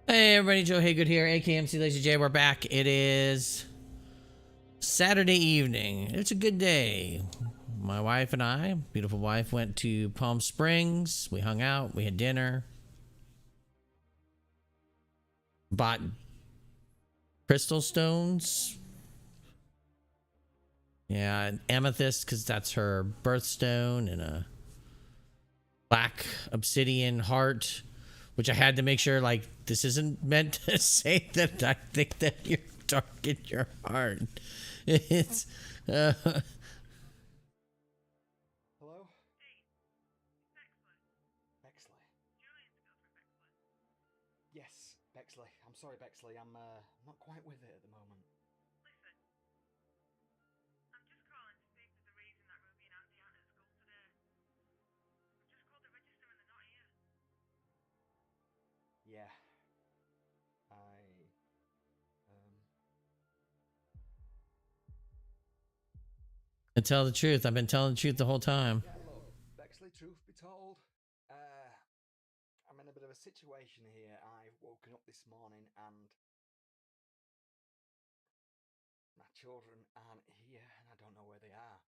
Hey everybody, Joe Haygood here, aka mclazyj. We're back. It is Saturday evening. It's a good day. My wife and I, beautiful wife, went to Palm Springs. We hung out, we had dinner, bought crystal stones. Yeah, an amethyst because that's her birthstone, and a black obsidian heart, which I had to make sure, like, this isn't meant to say that I think that you're dark in your heart. It's Hello? Bexley. Yes, Bexley. I'm sorry, Bexley. I'm not quite with it at the moment. Yeah. Um. to tell the truth. I've been telling the truth the whole time. Yeah, look, Bexley, truth be told, I'm in a bit of a situation here. I've woken up this morning and my children aren't here and I don't know where they are.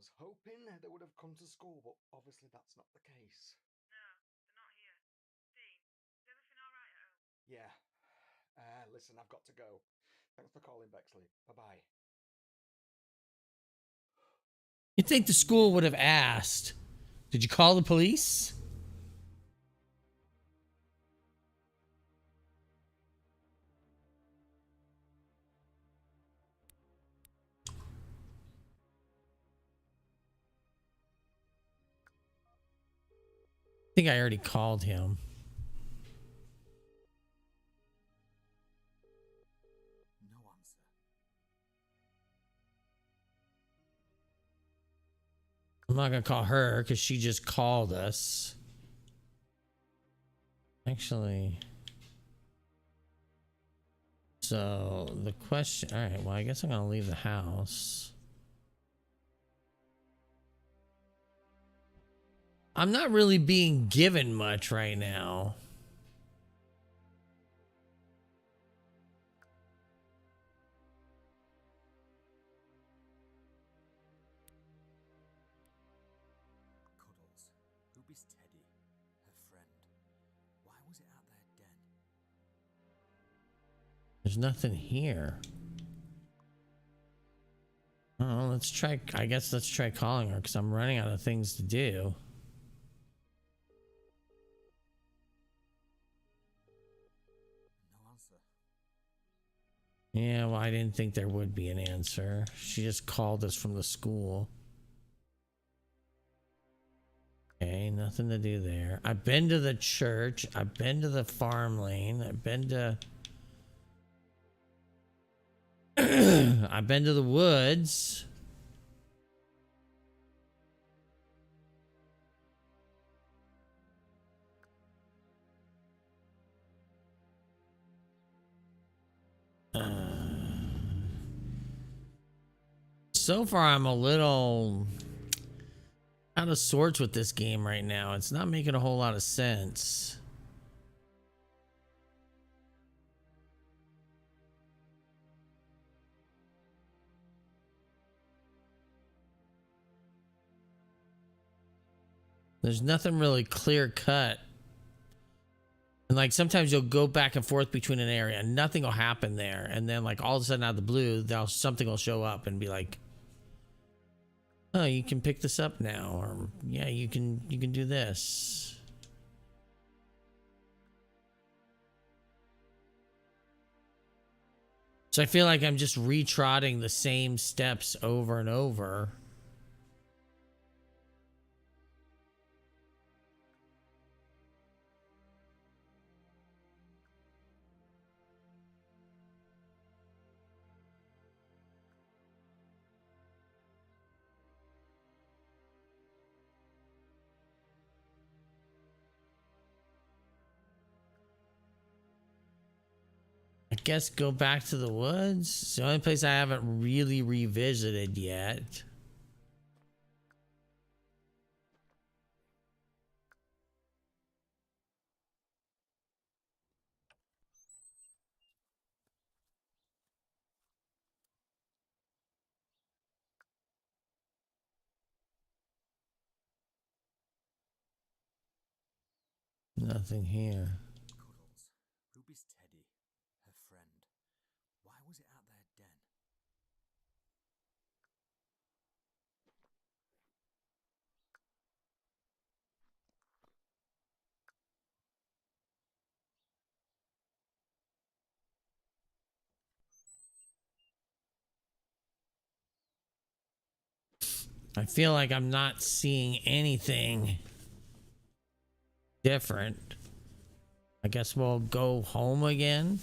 was hoping they would have come to school, but obviously that's not the case. No, they're not here. Dean, is everything alright at home? Yeah. Listen, I've got to go. Thanks for calling, Bexley. Bye-bye. You'd think the school would have asked, did you call the police? I think I already called him. No answer. I'm not going to call her because she just called us. Actually. So the question. All right. Well, I guess I'm going to leave the house. I'm not really being given much right now. Cuddles. Who is Teddy? Her friend. Why was it out their den? There's nothing here. Oh, let's try. I guess let's try calling her because I'm running out of things to do. No answer. Yeah, well, I didn't think there would be an answer. She just called us from the school. Okay, nothing to do there. I've been to the church. I've been to the farm lane. I've been to... I've been to the woods. So far, I'm a little out of sorts with this game right now. It's not making a whole lot of sense. There's nothing really clear cut. And like sometimes you'll go back and forth between an area and nothing will happen there. And then like all of a sudden out of the blue, something will show up and be like, oh, you can pick this up now. Or yeah, you can do this. So I feel like I'm just retrotting the same steps over and over. I guess go back to the woods. It's the only place I haven't really revisited yet. Nothing here. Cuddles. Who is Teddy? Her friend. Why was it out their den? I feel like I'm not seeing anything different. I guess we'll go home again.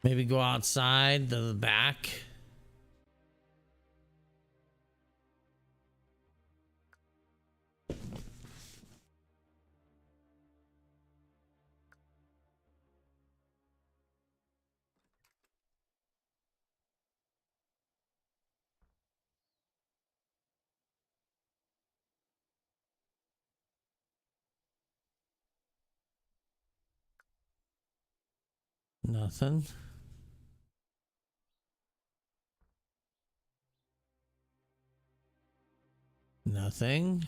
Maybe go outside to the back. Nothing. Nothing.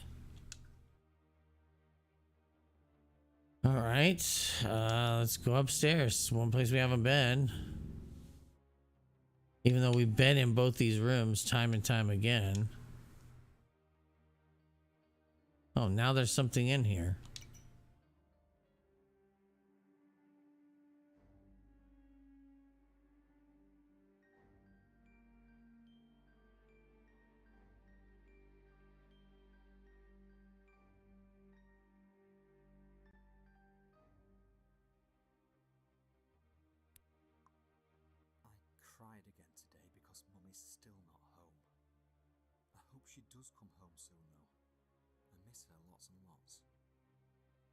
All right. Let's go upstairs. One place we haven't been. Even though we've been in both these rooms time and time again. Oh, now there's something in here. I cried again today because Mummy's still not home. I hope she does come home soon though. I miss her lots and lots.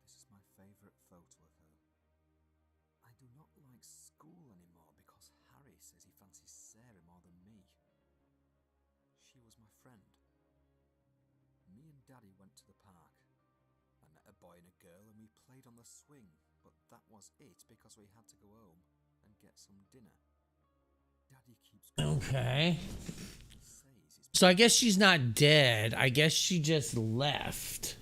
This is my favourite photo of her. I do not like school anymore because Harry says he fancies Sarah more than me. She was my friend. Me and Daddy went to the park. I met a boy and a girl and we played on the swing, but that was it because we had to go home and get some dinner. Daddy keeps Okay. So I guess she's not dead. I guess she just left.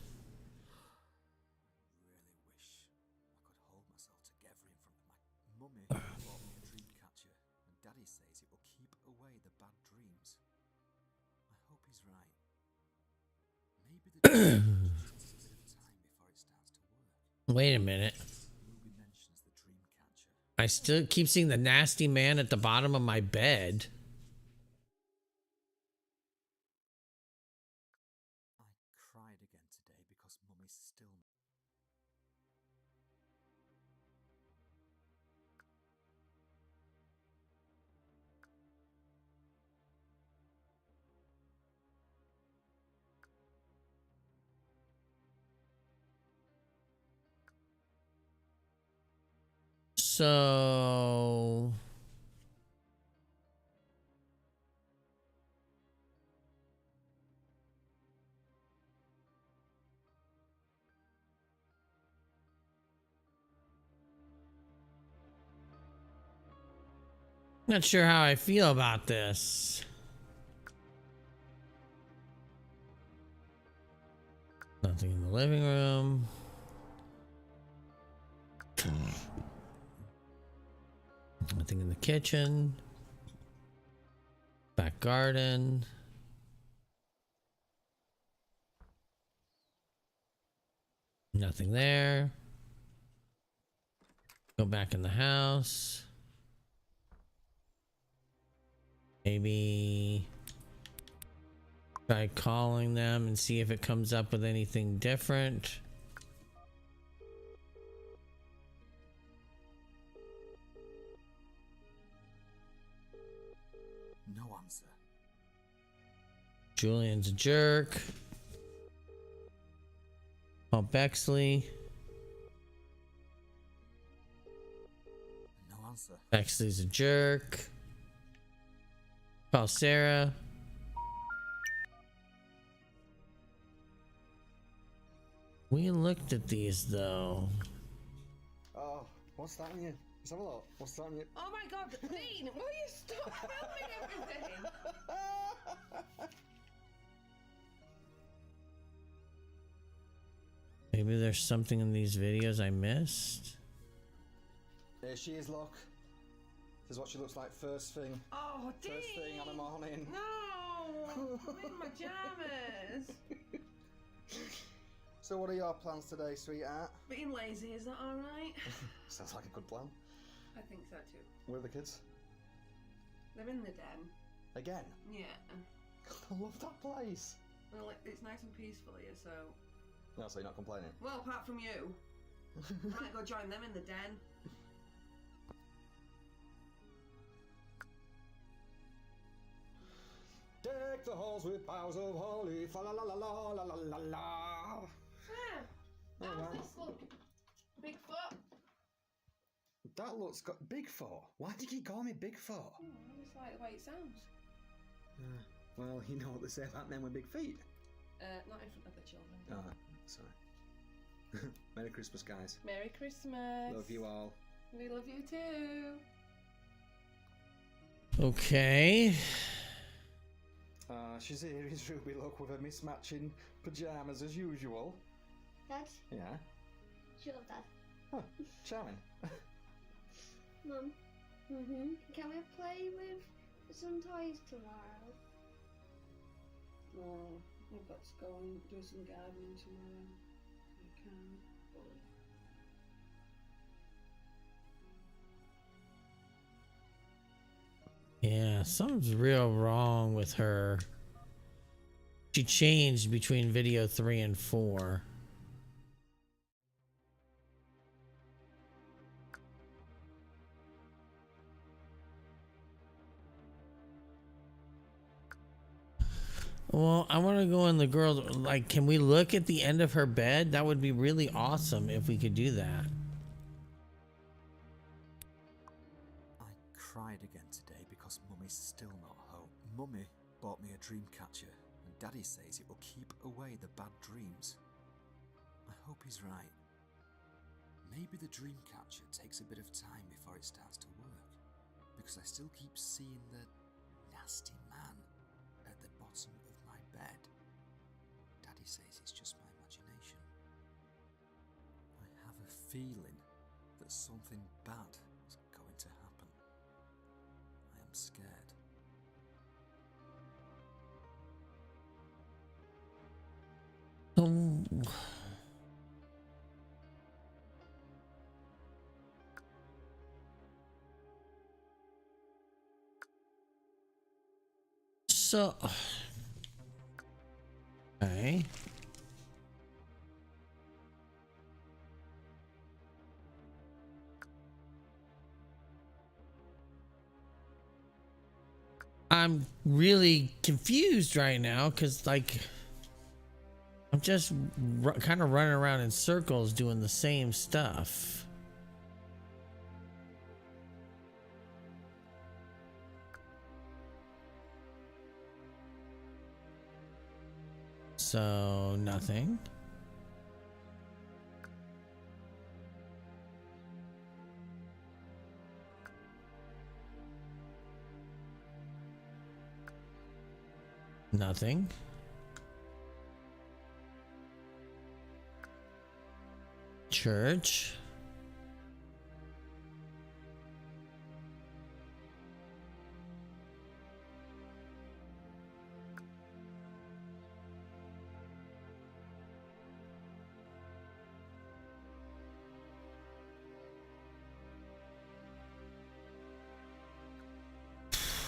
really wish I could hold myself together in front of my mummy who bought me a dream catcher, and Daddy says it will keep away the bad dreams. I hope he's right. Maybe the dream takes a bit of time before it starts to work. Wait a minute. Ruby mentions the dream catcher. I still keep seeing the nasty man at the bottom of my bed. I cried again today because Mummy's still. So not sure how I feel about this. Nothing in the living room. Nothing in the kitchen. Back garden. Nothing there. Go back in the house. Maybe try calling them and see if it comes up with anything different. No answer. Julian's a jerk. Call Bexley. No answer. Bexley's a jerk. Call Sarah. We looked at these though. Oh, what's that on you? Let's have a look. What's that on you? Oh my god, Dean, will you stop filming everything? Maybe there's something in these videos I missed. Here she is, look. This is what she looks like first thing. Oh, Dean! First thing on the morning. No! I'm in my pajamas. So what are your plans today, sweetheart? Being lazy, is that alright? Sounds like a good plan. I think so too. Where are the kids? They're in the den. Again? Yeah. I love that place. Well, it's nice and peaceful here, so... No, so you're not complaining? Well, apart from you. I might go join them in the den. Deck the halls with boughs of holly, fa la la la la la la la la. How's this look? Bigfoot? That looks got Bigfoot. Why do you keep calling me Bigfoot? Oh, I just like the way it sounds. Well, you know what they say about men with big feet. Not in front of the children. Oh, sorry. Merry Christmas, guys. Merry Christmas. Love you all. We love you too. Okay. She's here, is Ruby Luck, with her mismatching pyjamas as usual. Dad, Yeah. shut up, Dad. Huh, charming. Mum. Can we play with some toys tomorrow? Oh, I've got to go and do some gardening tomorrow. I can't. Yeah, something's real wrong with her. She changed between video 3 and 4. Well, I want to go in the girl. Like, can we look at the end of her bed? That would be really awesome if we could do that. I cried again today because Mummy's still not home. Mummy bought me a dream catcher, and Daddy says it will keep away the bad dreams. I hope he's right. Maybe the dream catcher takes a bit of time before it starts to work, because I still keep seeing the nasty man at the bottom of my bed. Daddy says it's just my imagination. I have a feeling that something bad is going to happen. I am scared. So, okay. I'm really confused right now because, like, I'm just kind of running around in circles doing the same stuff. So, nothing. Nothing. Church.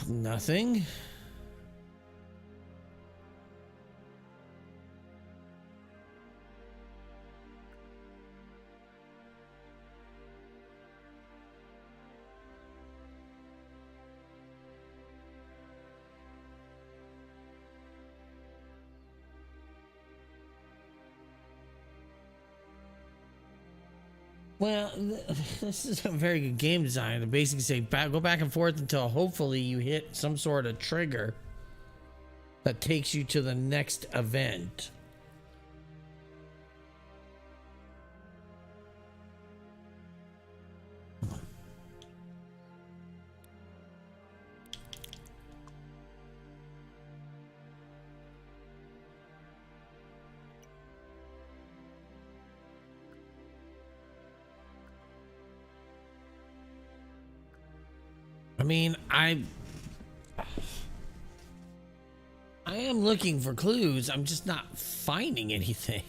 Nothing. Well, this is a very good game design to basically say go back and forth until hopefully you hit some sort of trigger that takes you to the next event. I mean, I am looking for clues. I'm just not finding anything.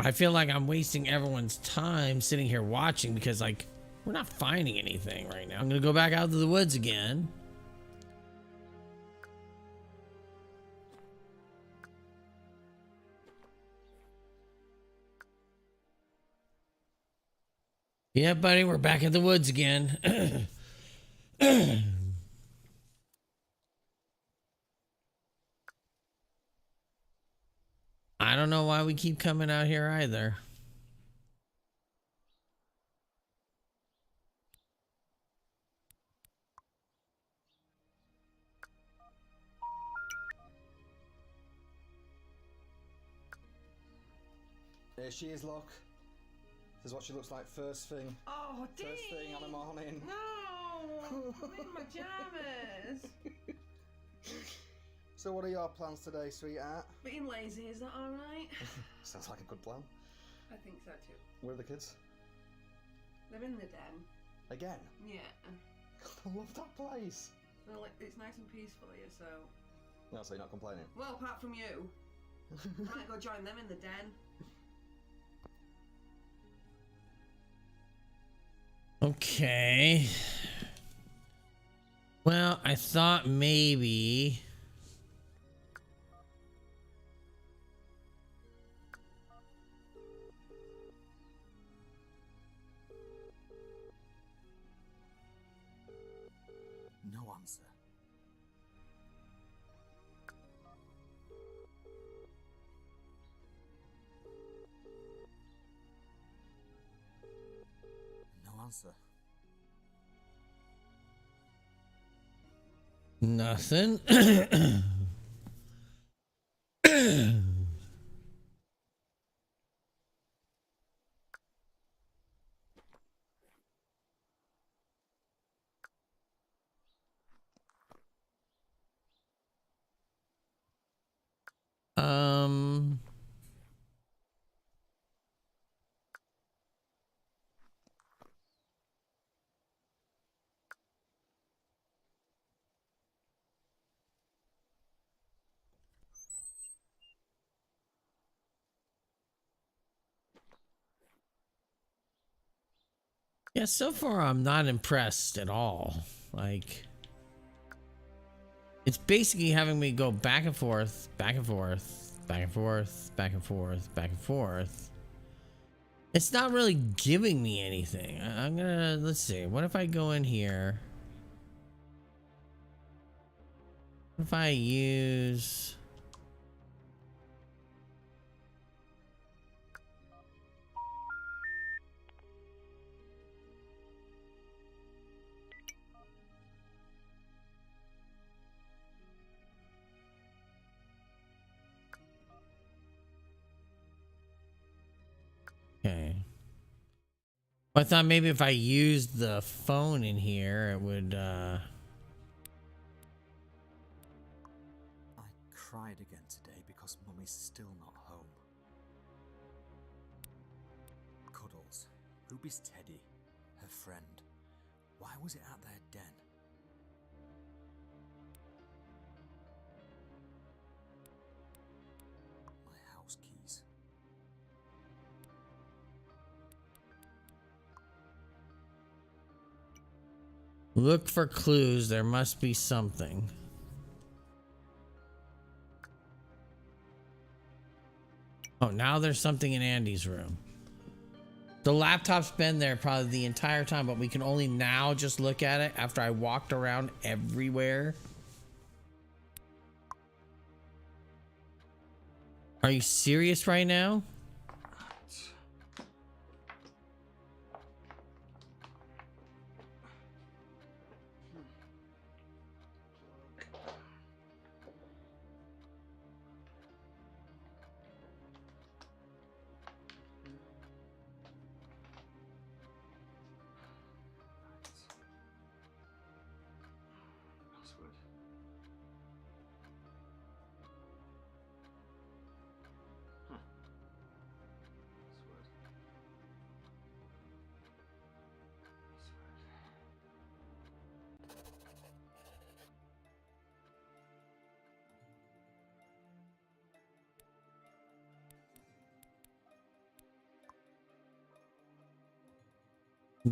I feel like I'm wasting everyone's time sitting here watching because, like, we're not finding anything right now. I'm gonna go back out to the woods again. Yeah, buddy, we're back in the woods again. I don't know why we keep coming out here either. There she is, Locke. This is what she looks like first thing. Oh, Dean! First thing on the morning. No! I'm in my pajamas. So what are your plans today, sweetheart? Being lazy, is that alright? Sounds like a good plan. I think so too. Where are the kids? They're in the den. Again? Yeah. I love that place. Well, it's nice and peaceful here, so... No, so you're not complaining? Well, apart from you. I might go join them in the den. Okay. Well, I thought maybe... No answer. No answer. Nothing. um... Yeah, so far I'm not impressed at all. Like, it's basically having me go back and forth, back and forth, back and forth, back and forth, back and forth. It's not really giving me anything. I'm gonna, let's see, what if I go in here? What if I use... Okay. I thought maybe if I used the phone in here, it would, I cried again today because Mummy's still not home. Cuddles, Ruby's teddy, her friend. Why was it at their den? My house keys. look for clues. There must be something. Oh, now there's something in Andy's room. The laptop's been there probably the entire time, but we can only now just look at it after I walked around everywhere. Are you serious right now? Password. Huh. Password.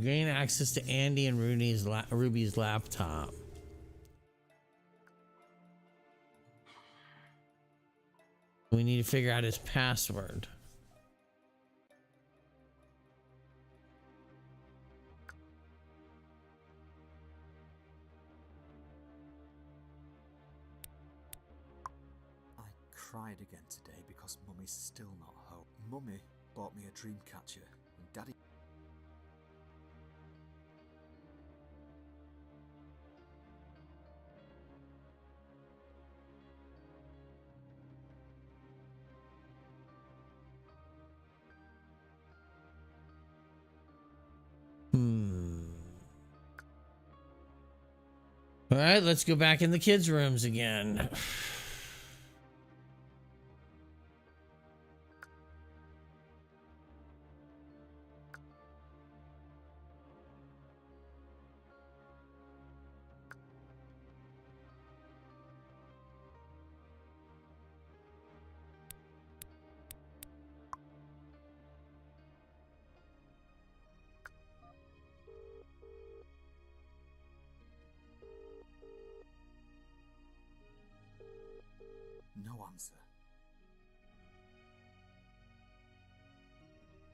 Gain access to Andy and Ruby's laptop. We need to figure out his password. I cried again today because Mummy's still not home. Mummy bought me a dream catcher and Daddy... All right, let's go back in the kids' rooms again. No answer.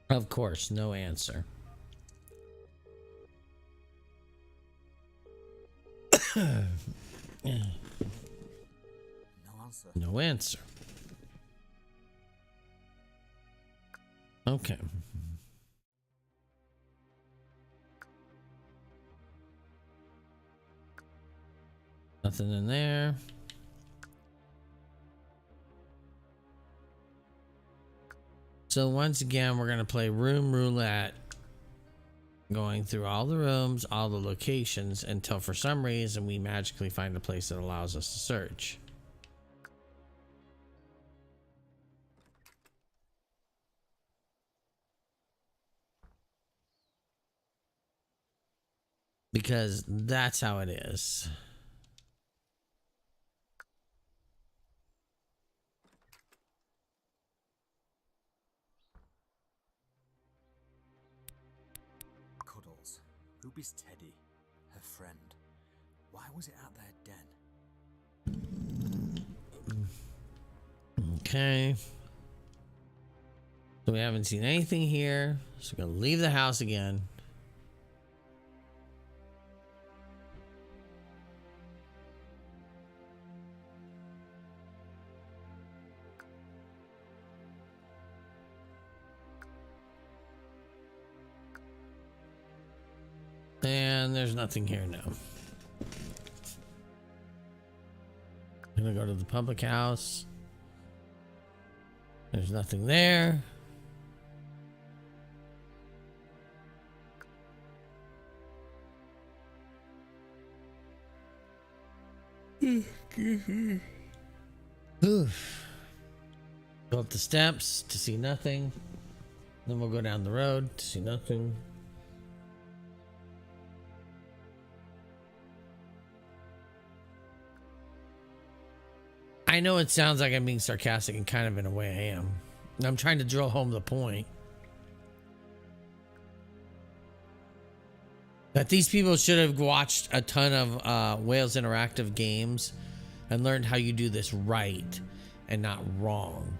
Of course, no answer. No answer. No answer. Okay. Nothing in there. So once again, we're going to play room roulette, going through all the rooms, all the locations, until for some reason we magically find a place that allows us to search. Because that's how it is. Cuddles. Ruby's teddy. Her friend. Why was it at their den? Okay. So we haven't seen anything here. So we're going to leave the house again. And there's nothing here now. I'm gonna go to the public house. There's nothing there. Oof. Go up the steps to see nothing. Then we'll go down the road to see nothing. I know it sounds like I'm being sarcastic, and kind of in a way I am. I'm trying to drill home the point that these people should have watched a ton of Wales Interactive games and learned how you do this right and not wrong.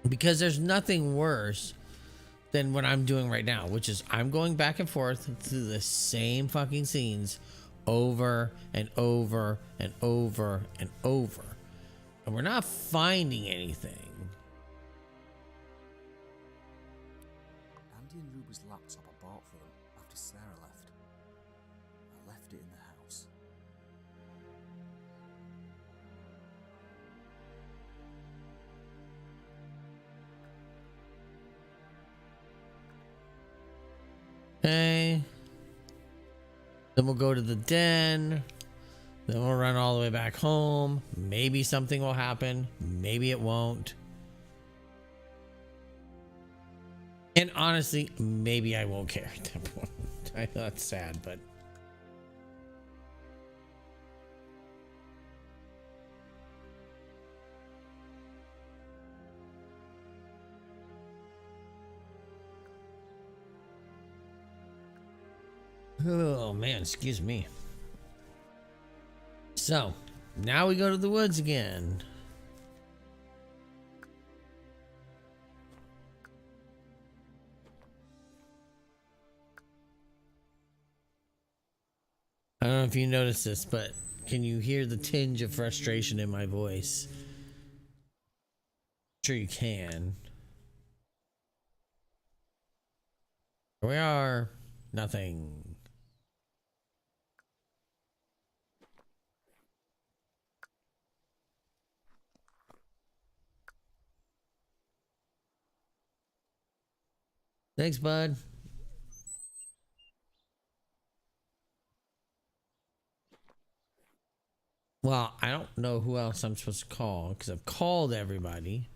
Because there's nothing worse than what I'm doing right now, which is I'm going back and forth through the same fucking scenes over and over and over and over, and we're not finding anything. Andy and Ruby's laptop I bought for them after Sarah left. I left it in the house. Okay. Then we'll go to the den. Then we'll run all the way back home. Maybe something will happen. Maybe it won't. And honestly, maybe I won't care at that point. I know that's sad, but oh man, excuse me. So now we go to the woods again. I don't know if you noticed this, but can you hear the tinge of frustration in my voice? Sure you can. Here we are. Nothing. Thanks, bud. Well, I don't know who else I'm supposed to call because I've called everybody.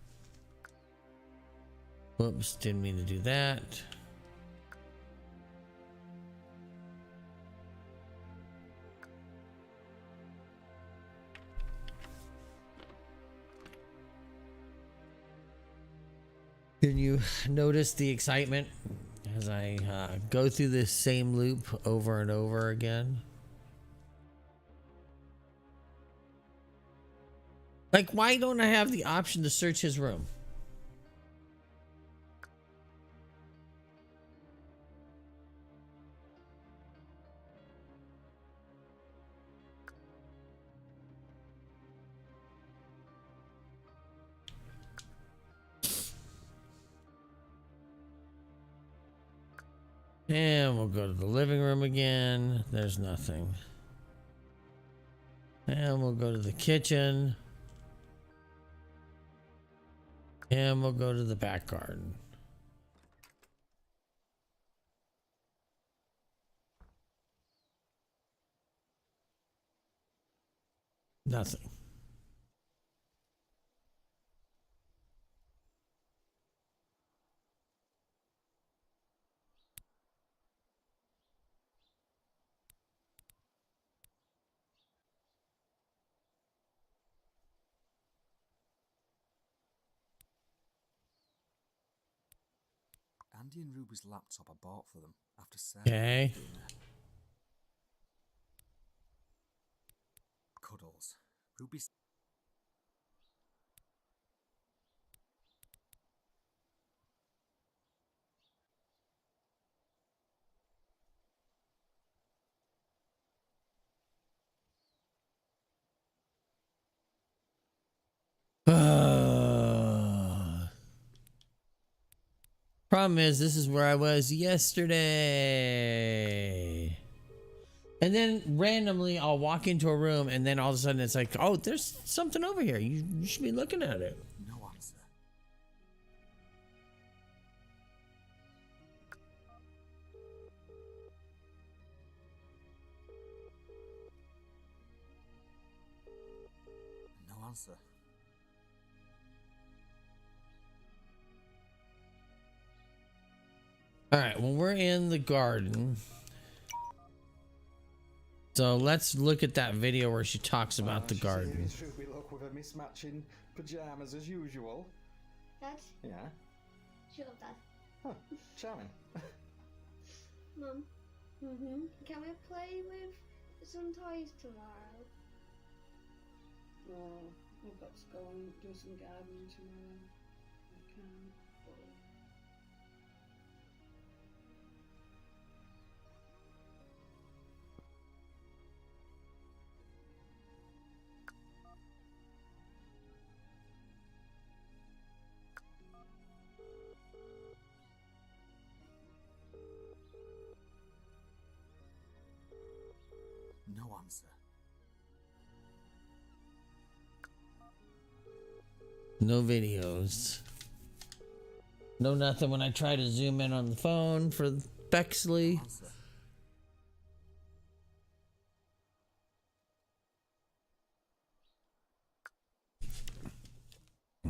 Whoops, didn't mean to do that. Can you notice the excitement as I go through this same loop over and over again? Like, why don't I have the option to search his room? And we'll go to the living room again. There's nothing. And we'll go to the kitchen. And we'll go to the back garden. Nothing. Andy and Ruby's laptop I bought for them after Sarah. Okay. Cuddles. Ruby's. Problem is, this is where I was yesterday. And then randomly I'll walk into a room and then all of a sudden it's like, oh, there's something over here. You should be looking at it. No answer. No answer. All right, well, we're in the garden. So let's look at that video where she talks about the garden. Ruby, look, with her mismatching pajamas as usual. Dad? Yeah. Sure, Dad. Huh. Charming. Mum? Mm-hmm. Can we play with some toys tomorrow? Oh, I've got to go and do some gardening tomorrow. I can. But No answer. No videos. No nothing when I try to zoom in on the phone for Bexley. Answer.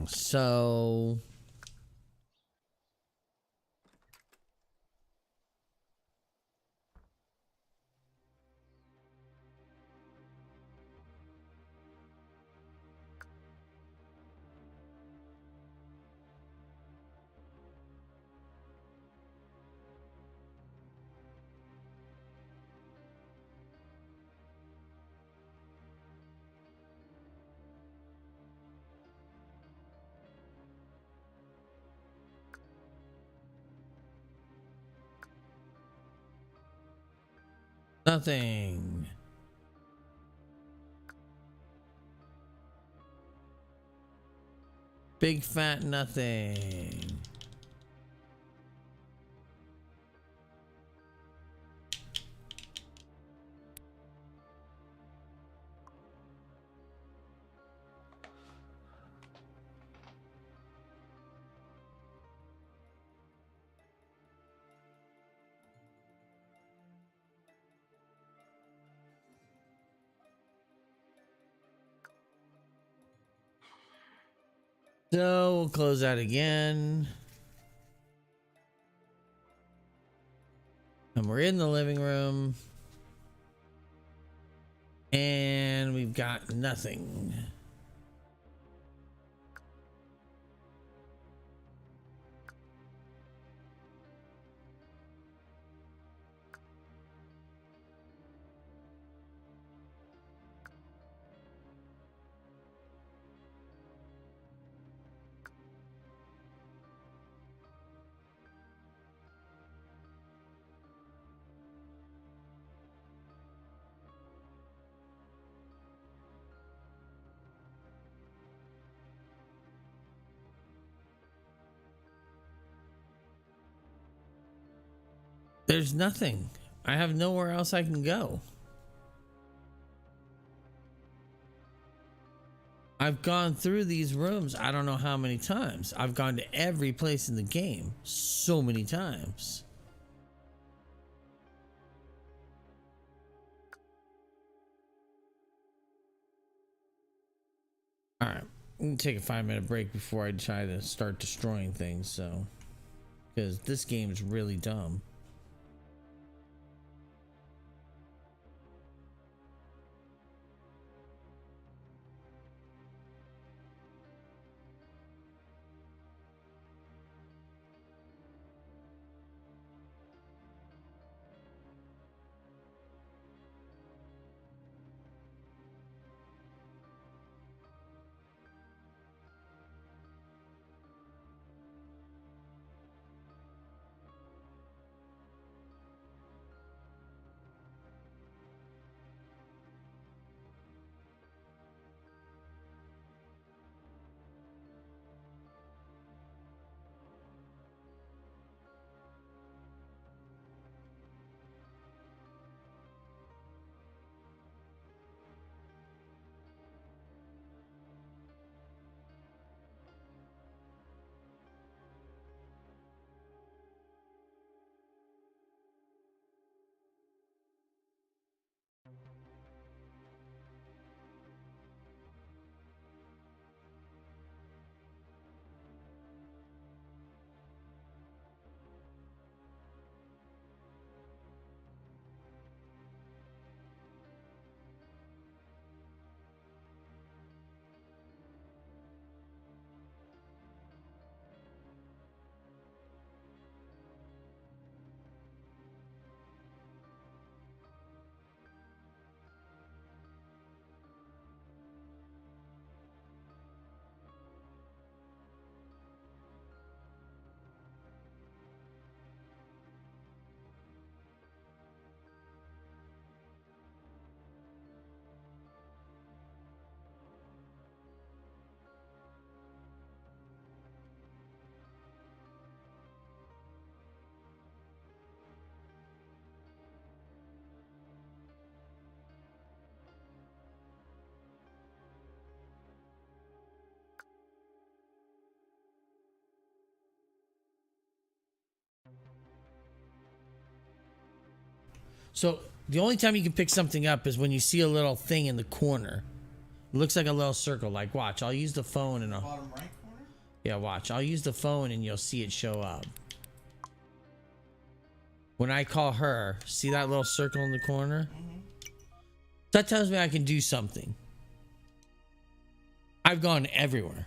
So nothing. Big fat nothing. So we'll close that again. And we're in the living room. And we've got nothing. There's nothing. I have nowhere else I can go. I've gone through these rooms I don't know how many times. I've gone to every place in the game so many times. All right, I'm gonna take a 5-minute break before I try to start destroying things. So, because this game is really dumb. So the only time you can pick something up is when you see a little thing in the corner. It looks like a little circle. Like, watch, I'll use the phone and Bottom right corner? yeah, watch. I'll use the phone and you'll see it show up. When I call her, see that little circle in the corner? That tells me I can do something. I've gone everywhere.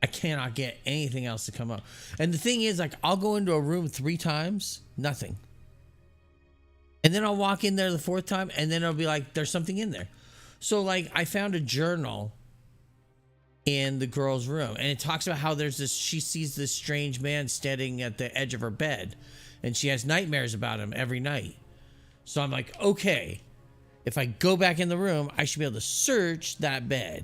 I cannot get anything else to come up. And the thing is, like, I'll go into a room 3 times, nothing. And then I'll walk in there the 4th time, and then it'll be like, there's something in there. So, like, I found a journal in the girl's room, and it talks about how there's this, she sees this strange man standing at the edge of her bed, and she has nightmares about him every night. So I'm like, okay, if I go back in the room, I should be able to search that bed.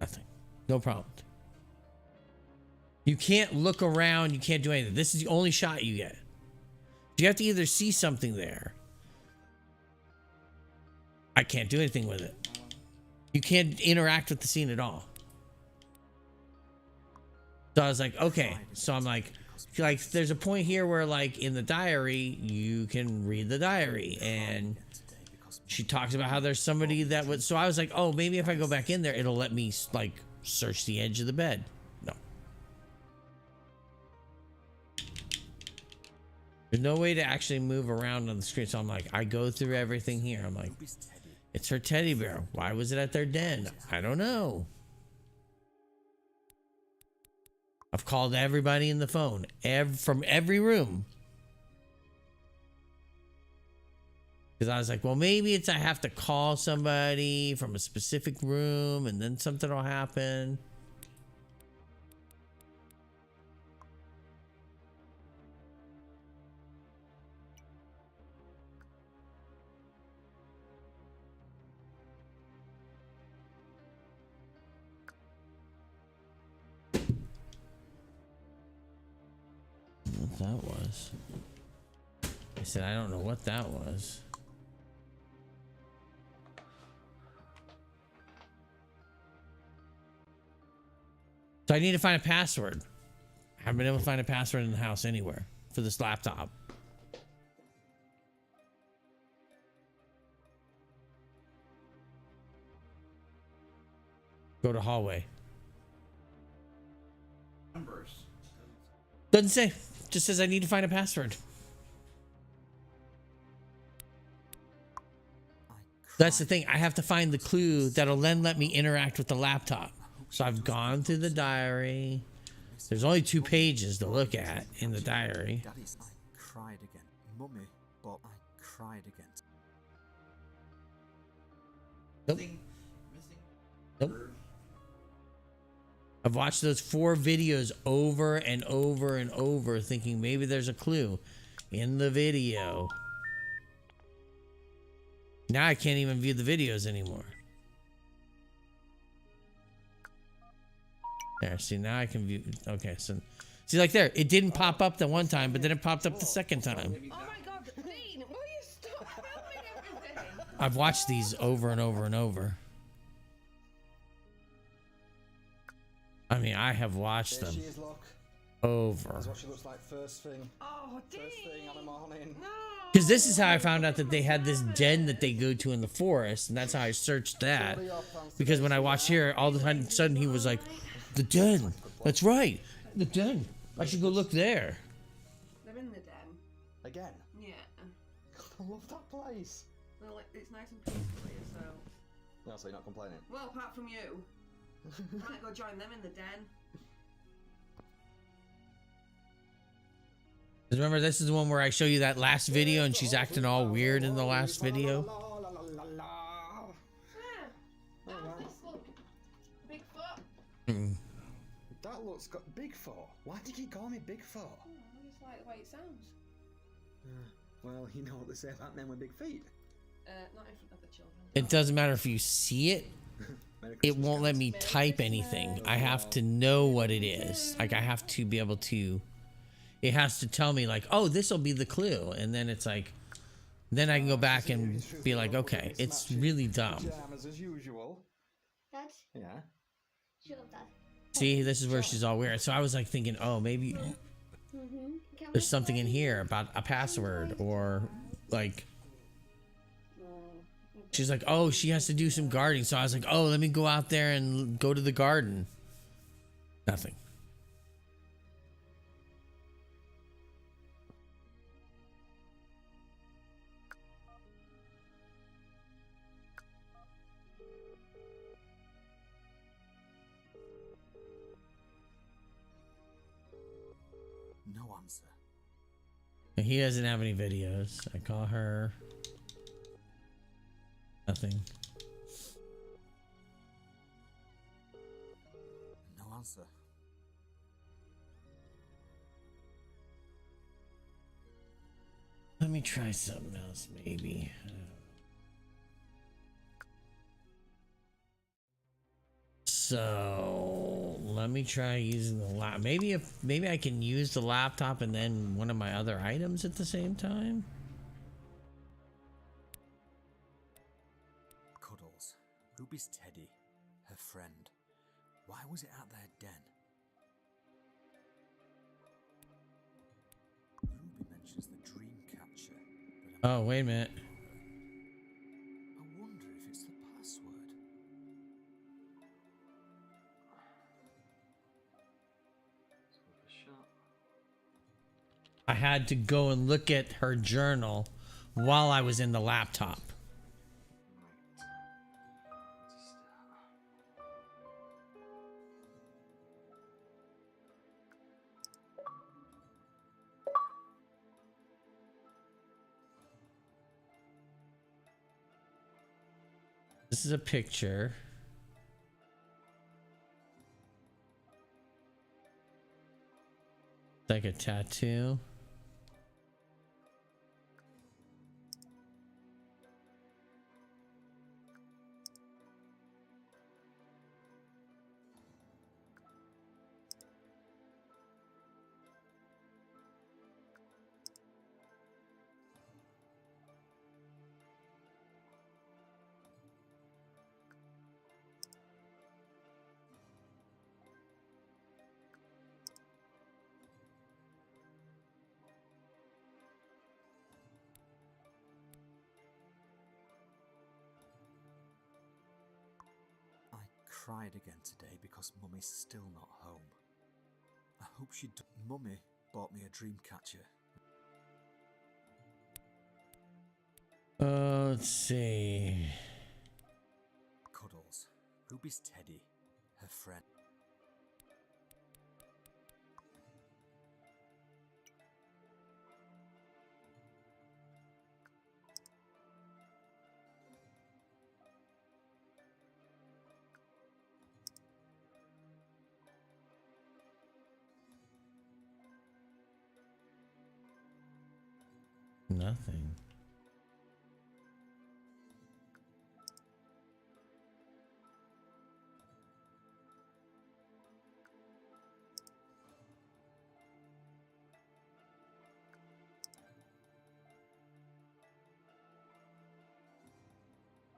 Nothing. No problem. You can't look around. You can't do anything. This is the only shot you get. You have to either see something there. I can't do anything with it. You can't interact with the scene at all. So I was like, okay. So I'm like, there's a point here where, like, in the diary, you can read the diary, and she talks about how there's somebody that would. So I was like, oh, maybe if I go back in there, it'll let me like search the edge of the bed. No. There's no way to actually move around on the screen. So I'm like, I go through everything here. I'm like, it's her teddy bear. Why was it at their den? I don't know. I've called everybody in the phone from every room. Because I was like, well, maybe it's I have to call somebody from a specific room and then something will happen. What that was. I said, I don't know what that was. So I need to find a password. I haven't been able to find a password in the house anywhere for this laptop. Go to hallway. Numbers. Doesn't say. Just says I need to find a password. That's the thing. I have to find the clue that'll then let me interact with the laptop. So I've gone through the diary. There's only 2 pages to look at in the diary. Daddy's. I cried again. Mummy, but I cried again. Nope. Missing. Nope. I've watched those 4 videos over and over and over thinking maybe there's a clue in the video. Now I can't even view the videos anymore. There, see, now I can view. Okay, so see, like there, it didn't pop up the one time, but then it popped up the second time. Oh my god, Dean, will you stop filming everything? I've watched these over and over and over. I mean, I have watched There them she is, look. over. That's what she looks like first thing. Oh, Dean. First thing on the morning. No. Because this is how I found out that they had this den that they go to in the forest, and that's how I searched that. Because when I watched here, all of a sudden he was like, the den. That's right. The den. I should go look there. They're in the den. Again. Yeah. I love that place. Well, it's nice and peaceful here, so. No, so you're not complaining. Well, apart from you. Might go join them in the den. Remember, this is the one where I show you that last video and she's acting all weird in the last video. Yeah. How's this look? Bigfoot? Mm. That looks got Bigfoot. Why did you call me Bigfoot? Oh, I just like the way it sounds. Well, you know what they say about men with big feet. Not in front of the children. It doesn't matter if you see it. It won't let me type anything. I have to know what it is. Like, I have to be able to... It has to tell me, like, oh, this will be the clue. And then it's like... Then I can go back and be like, okay, it's really dumb. Pajamas as usual. That's Yeah. shut up, Dad. See, this is where she's all weird. So I was like thinking, oh, maybe there's something in here about a password or like... She's like, oh, she has to do some gardening. So I was like, oh, let me go out there and go to the garden. Nothing. No answer. And he doesn't have any videos. I call her. Nothing. No answer. Let me try something else, maybe. So let me try using the lap. Maybe I can use the laptop and then one of my other items at the same time. Cuddles. Ruby's teddy. Her friend. Why was it at their den? Ruby mentions the dream catcher. Oh, wait a minute. I had to go and look at her journal while I was in the laptop. This is a picture. It's like a tattoo. I cried again today because Mummy's still not home. I hope she Mummy bought me a dream catcher. Let's see. Cuddles. Ruby's Teddy. Her friend. Nothing.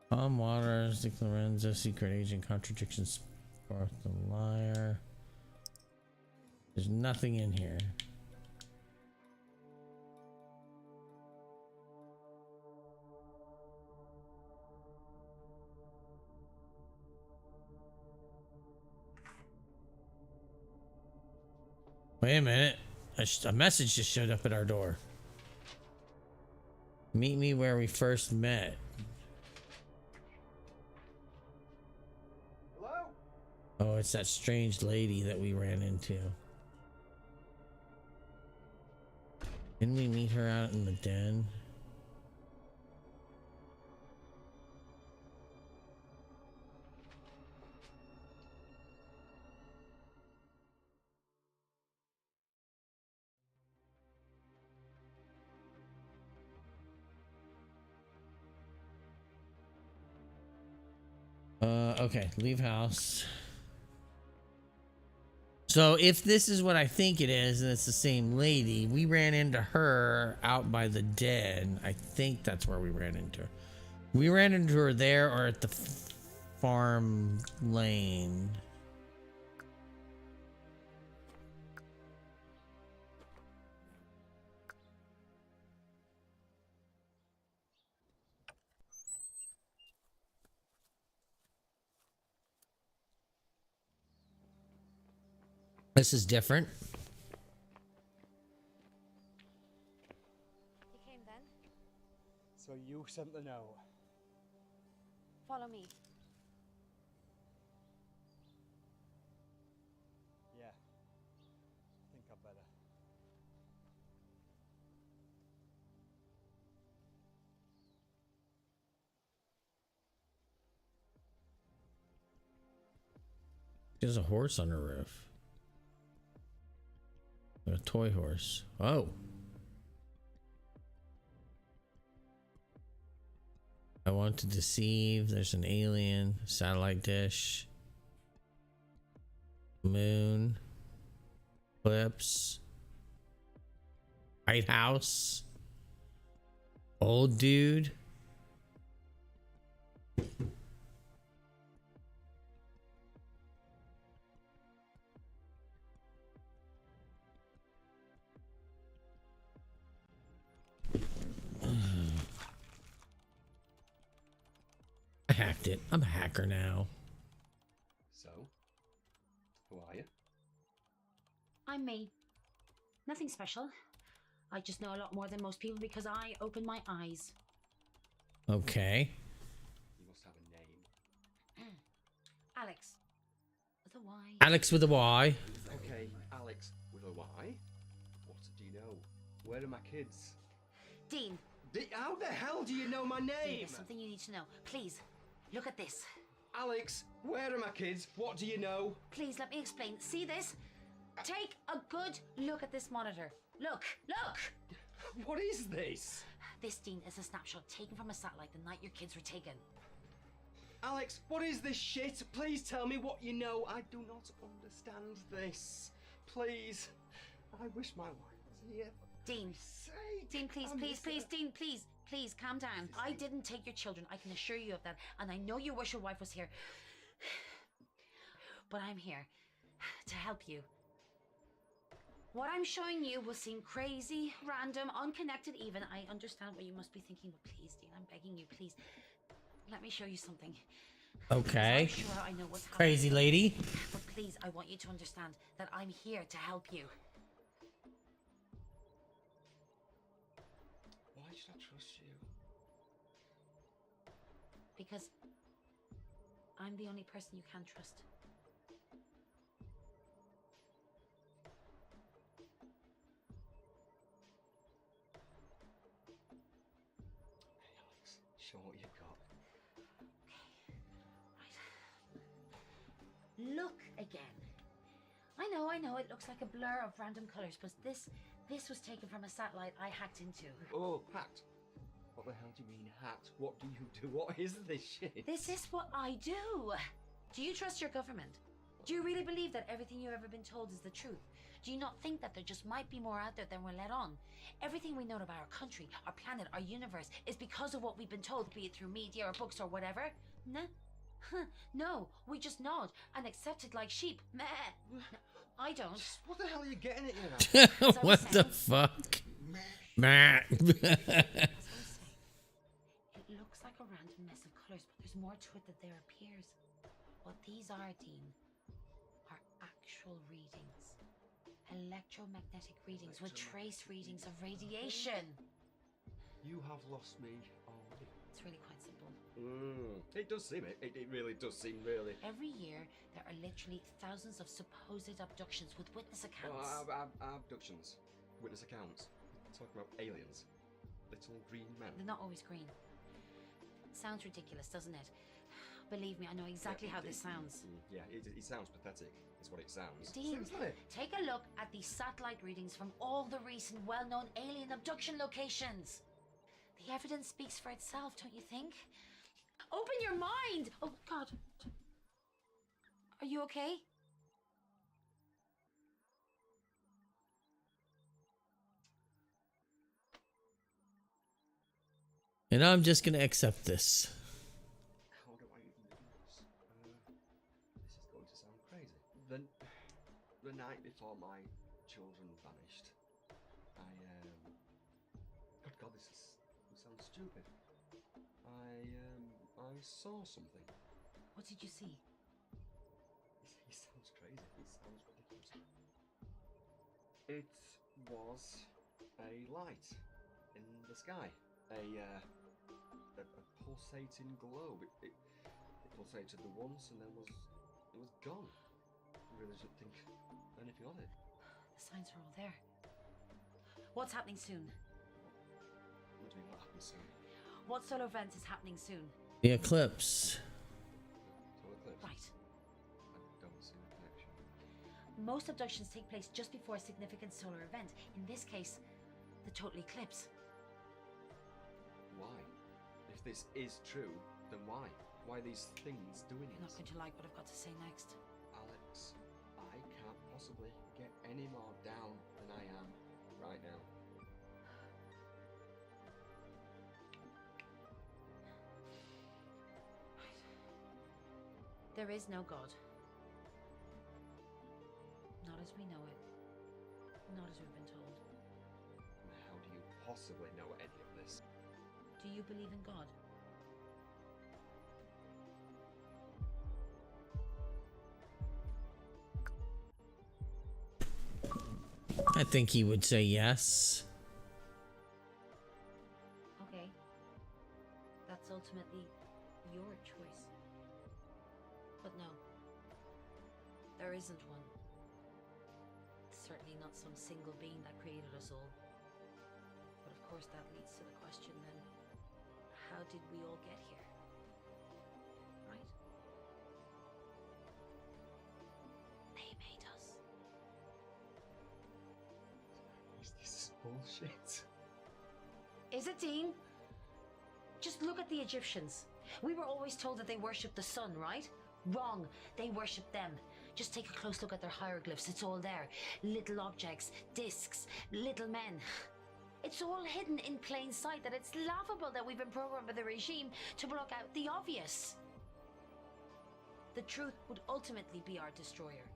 Tom Waters, Dick Lorenzo, secret agent, contradictions, Barth the liar. There's nothing in here. Wait a minute. A message just showed up at our door. Meet me where we first met. Hello? Oh, it's that strange lady that we ran into. Didn't we meet her out in the den? Okay, leave house. So if this is what I think it is, and it's the same lady, we ran into her out by the den. I think that's where we ran into her. We ran into her there or at the farm lane. This is different. You came then? So you sent the note. Follow me. Yeah. I think I better. There's a horse on her roof. A toy horse. Oh. I want to deceive. There's an alien. Satellite dish. Moon. Eclipse. White House. Old dude. I hacked it. I'm a hacker now. So, who are you? I'm me. Nothing special. I just know a lot more than most people because I open my eyes. Okay. You must have a name. Alyx. The Y. Alyx with a Y. Okay, Alyx with a Y. What do you know? Where are my kids? Dean. How the hell do you know my Dean, name? there's something you need to know. Please, look at this. Alex, where are my kids? What do you know? Please, let me explain. See this? Take a good look at this monitor. Look, look! What is this? This, Dean, is a snapshot taken from a satellite the night your kids were taken. Alex, what is this shit? Please tell me what you know. I do not understand this. Please. I wish my wife was here. Dean. Dean, please, please, please, Dean, please, please, calm down. I didn't take your children. I can assure you of that. And I know you wish your wife was here. But I'm here to help you. What I'm showing you will seem crazy, random, unconnected even. I understand what you must be thinking, but please, Dean, I'm begging you, please. Let me show you something. Okay. I'm sure I know what's happening. Crazy lady. But please, I want you to understand that I'm here to help you. Why should I trust you? Because I'm the only person you can trust. Hey, Alex, show what you got. Right. Look again. I know, it looks like a blur of random colors, but this was taken from a satellite I hacked into. Oh, hacked. What the hell do you mean hacked? What do you do? What is this shit? This is what I do. Do you trust your government? Do you really believe that everything you've ever been told is the truth? Do you not think that there just might be more out there than we're let on? Everything we know about our country, our planet, our universe is because of what we've been told, be it through media or books or whatever? Nah. Huh. No, we just nod and accept it like sheep. Meh. No, I don't. What the hell are you getting at, you know? What the fuck? Matt. As I was saying, it looks like a random mess of colors, but there's more to it than there appears. What these are, Dean, are actual readings. Electromagnetic readings with trace readings of radiation. You have lost me already. It's really quite simple. It does seem it. It really does seem really. Every year, there are literally thousands of supposed abductions with witness accounts. Abductions. Witness accounts. Talking about aliens. Little green men. They're not always green. Sounds ridiculous, doesn't it? Believe me, I know exactly how this sounds. Yeah, it sounds pathetic, is what it sounds. Dean, Sounds like it. take a look at these satellite readings from all the recent well-known alien abduction locations. The evidence speaks for itself, don't you think? Open your mind! Oh, God. Are you okay? And I'm just gonna accept this. How do I even do this? This is going to sound crazy. The night before my children vanished, Good God, this sounds stupid. I saw something. What did you see? It sounds crazy. It sounds ridiculous. It was a light in the sky. A pulsating globe. It pulsated the once and then it was gone. I really didn't think anything of it. The signs are all there. What's happening soon? What do you mean what happens soon? What solar event is happening soon? The eclipse. Total eclipse? Right. I don't see the connection. Most abductions take place just before a significant solar event. In this case, the total eclipse. Why? If this is true, then why? Why are these things doing You're not it? going to like what I've got to say next. Alex, I can't possibly get any more down than I am right now. There is no God. Not as we know it. Not as we've been told. How do you possibly know any of this? Do you believe in God? I think he would say yes. There isn't one. Certainly not some single being that created us all. But of course that leads to the question then, how did we all get here? Right? They made us. Is this bullshit? Is it, Dean? Just look at the Egyptians. We were always told that they worshipped the sun, right? Wrong. They worshipped them. Just take a close look at their hieroglyphs. It's all there. Little objects, discs, little men. It's all hidden in plain sight that it's laughable that we've been programmed by the regime to block out the obvious. The truth would ultimately be our destroyer.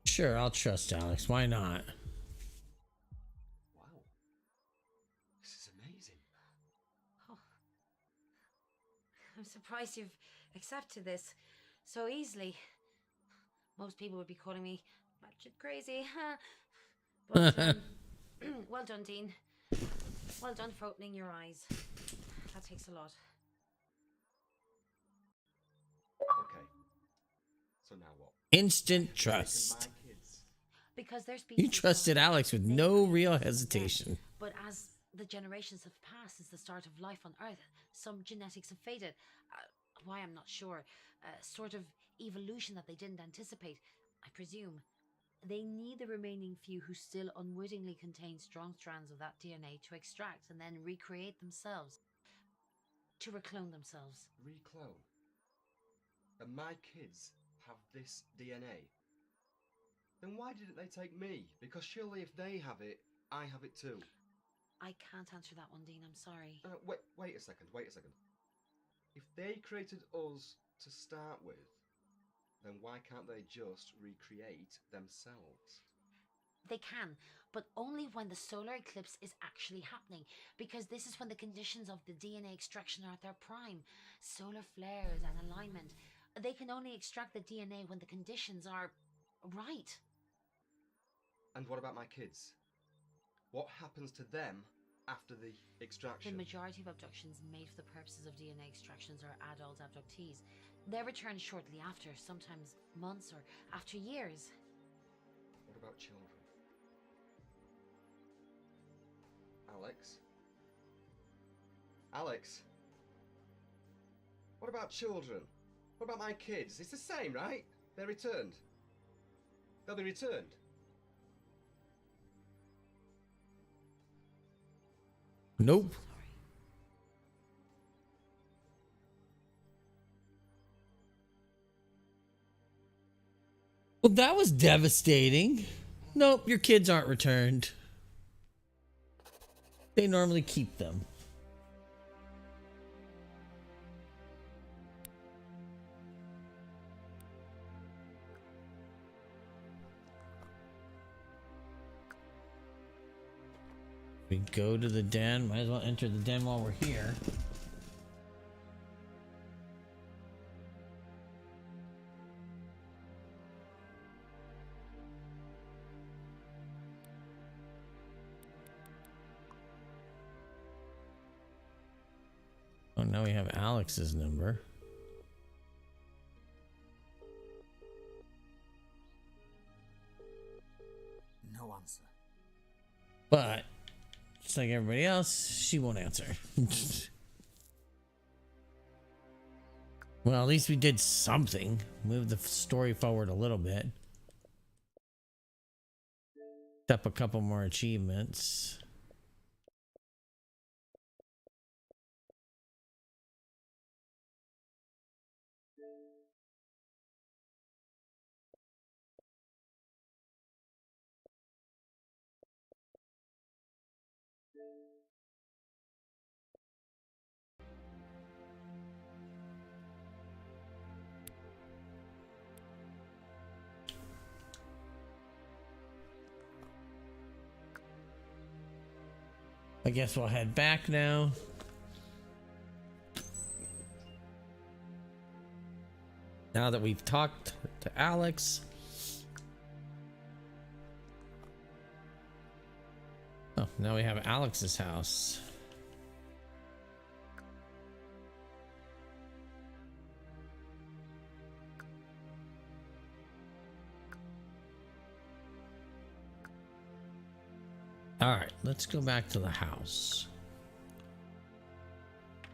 Sure, I'll trust Alyx. Why not? Wow. This is amazing. Oh. I'm surprised you've accepted this so easily. Most people would be calling me batshit crazy. But well done, Dean. Well done for opening your eyes. That takes a lot. Okay. So now what? Instant trust. My kids. Because there's been You some trusted time. Alyx with They no were real just hesitation. them. But as the generations have passed since the start of life on Earth, some genetics have faded. Why, I'm not sure. Sort of evolution that they didn't anticipate, I presume. They need the remaining few who still unwittingly contain strong strands of that DNA to extract and then recreate themselves. To reclone themselves. Reclone. And my kids have this DNA. Then why didn't they take me? Because surely if they have it, I have it too. I can't answer that one, Dean. I'm sorry. Wait a second. If they created us to start with, then why can't they just recreate themselves? They can, but only when the solar eclipse is actually happening, because this is when the conditions of the DNA extraction are at their prime. Solar flares and alignment. They can only extract the DNA when the conditions are right. And what about my kids? What happens to them after the The extraction? majority of abductions made for the purposes of DNA extractions are adult abductees. They're returned shortly after, sometimes months or after years. What about children? Alyx? Alyx? What about children? What about my kids? It's the same, right? They're returned. They'll be returned. Nope. Sorry. Well, that was devastating. Nope, your kids aren't returned. They normally keep them. We go to the den. Might as well enter the den while we're here. Oh, now we have Alyx's number. No answer. But, just like everybody else, she won't answer. Well, at least we did something. Move the story forward a little bit. Up a couple more achievements. I guess we'll head back now. Now that we've talked to Alyx. Oh, now we have Alyx's house. All right, let's go back to the house.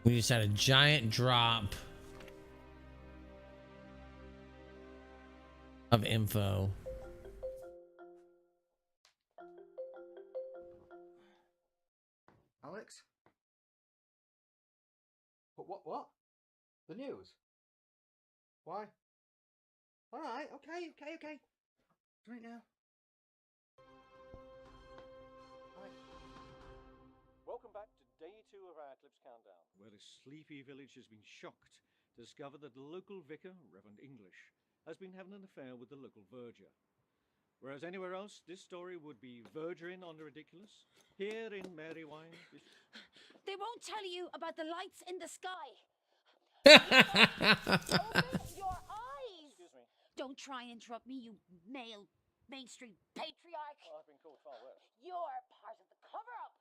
We just had a giant drop of info. Alyx? What? The news? Why? Alright, okay. Right now. Welcome back to day 2 of our eclipse countdown, where the sleepy village has been shocked to discover that the local vicar, Reverend English, has been having an affair with the local verger. Whereas anywhere else, this story would be verging on the ridiculous. Here in Marywine, They won't tell you about the lights in the sky. Open your eyes! Excuse me. Don't try and interrupt me, you male mainstream patriarch. Well, I've been called far worse. You're part of the cover-up.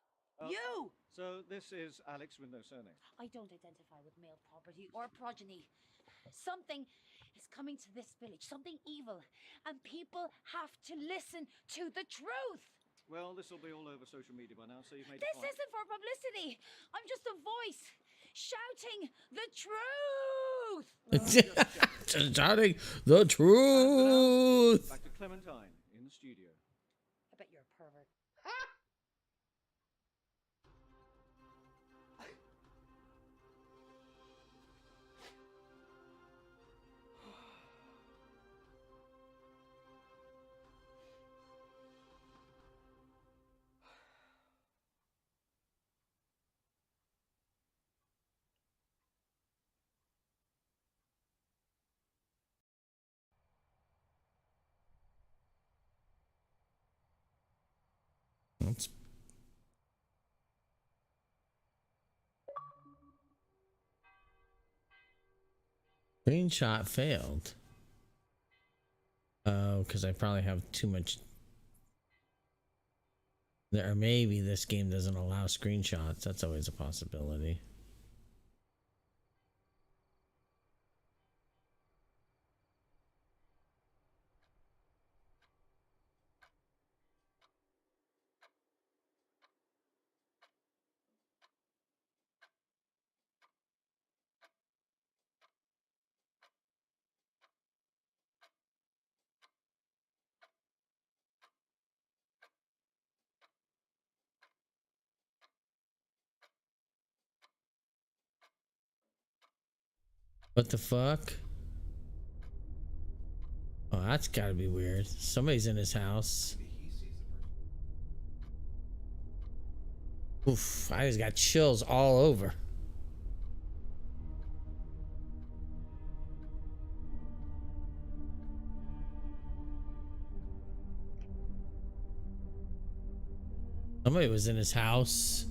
You! So this is Alyx with no surname. I don't identify with male property or progeny. Something is coming to this village, something evil, and people have to listen to the truth. Well, this will be all over social media by now, so you've made This a point. isn't for publicity. I'm just a voice shouting the truth. Just shouting the truth. Back to Clementine in the studio. I bet you're a pervert. Let's... Screenshot failed. Oh, because I probably have too much. Or maybe this game doesn't allow screenshots. That's always a possibility. What the fuck? Oh, that's gotta be weird. Somebody's in his house. Oof, I just got chills all over. Somebody was in his house.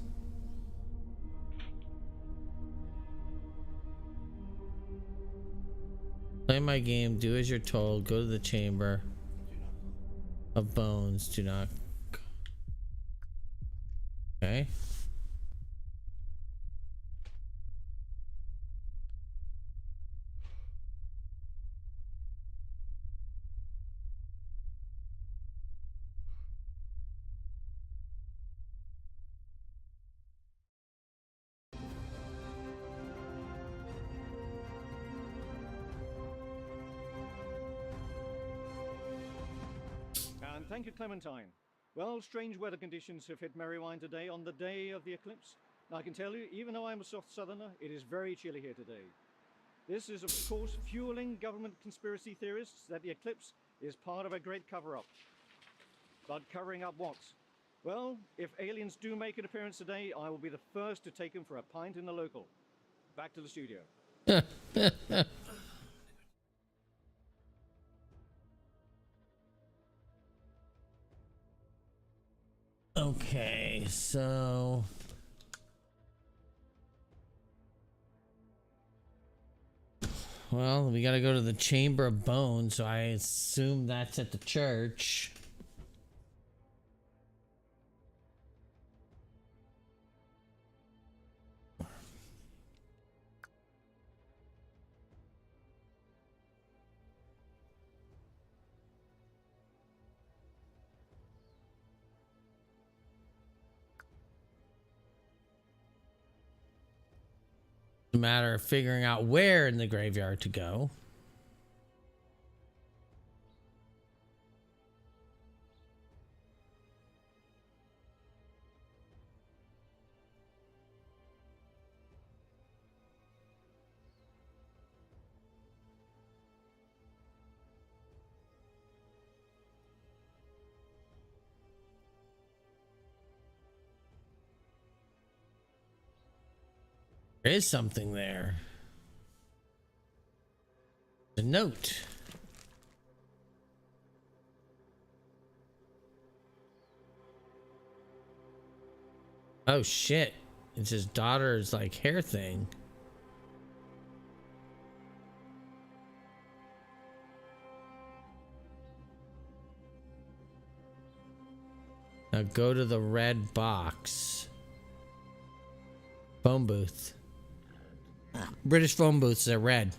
Play my game, do as you're told, go to the chamber of bones, do not. Okay. And thank you, Clementine. Well, strange weather conditions have hit Marywine today on the day of the eclipse. Now, I can tell you, even though I'm a soft southerner, it is very chilly here today. This is, of course, fueling government conspiracy theorists that the eclipse is part of a great cover-up. But covering up what? Well, if aliens do make an appearance today, I will be the first to take them for a pint in the local. Back to the studio. Okay, so well, we gotta go to the Chamber of Bones, so I assume that's at the church. a matter of figuring out where in the graveyard to go. There is something there. A note. Oh shit. It's his daughter's like hair thing. Now go to the red box. Phone booth. British phone booths are red.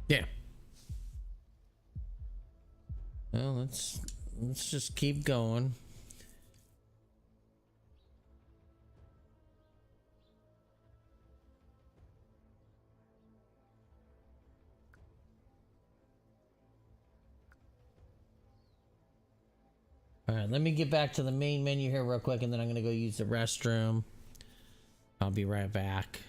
Yeah. Well, let's just keep going. All right, let me get back to the main menu here real quick, and then I'm gonna go use the restroom. I'll be right back.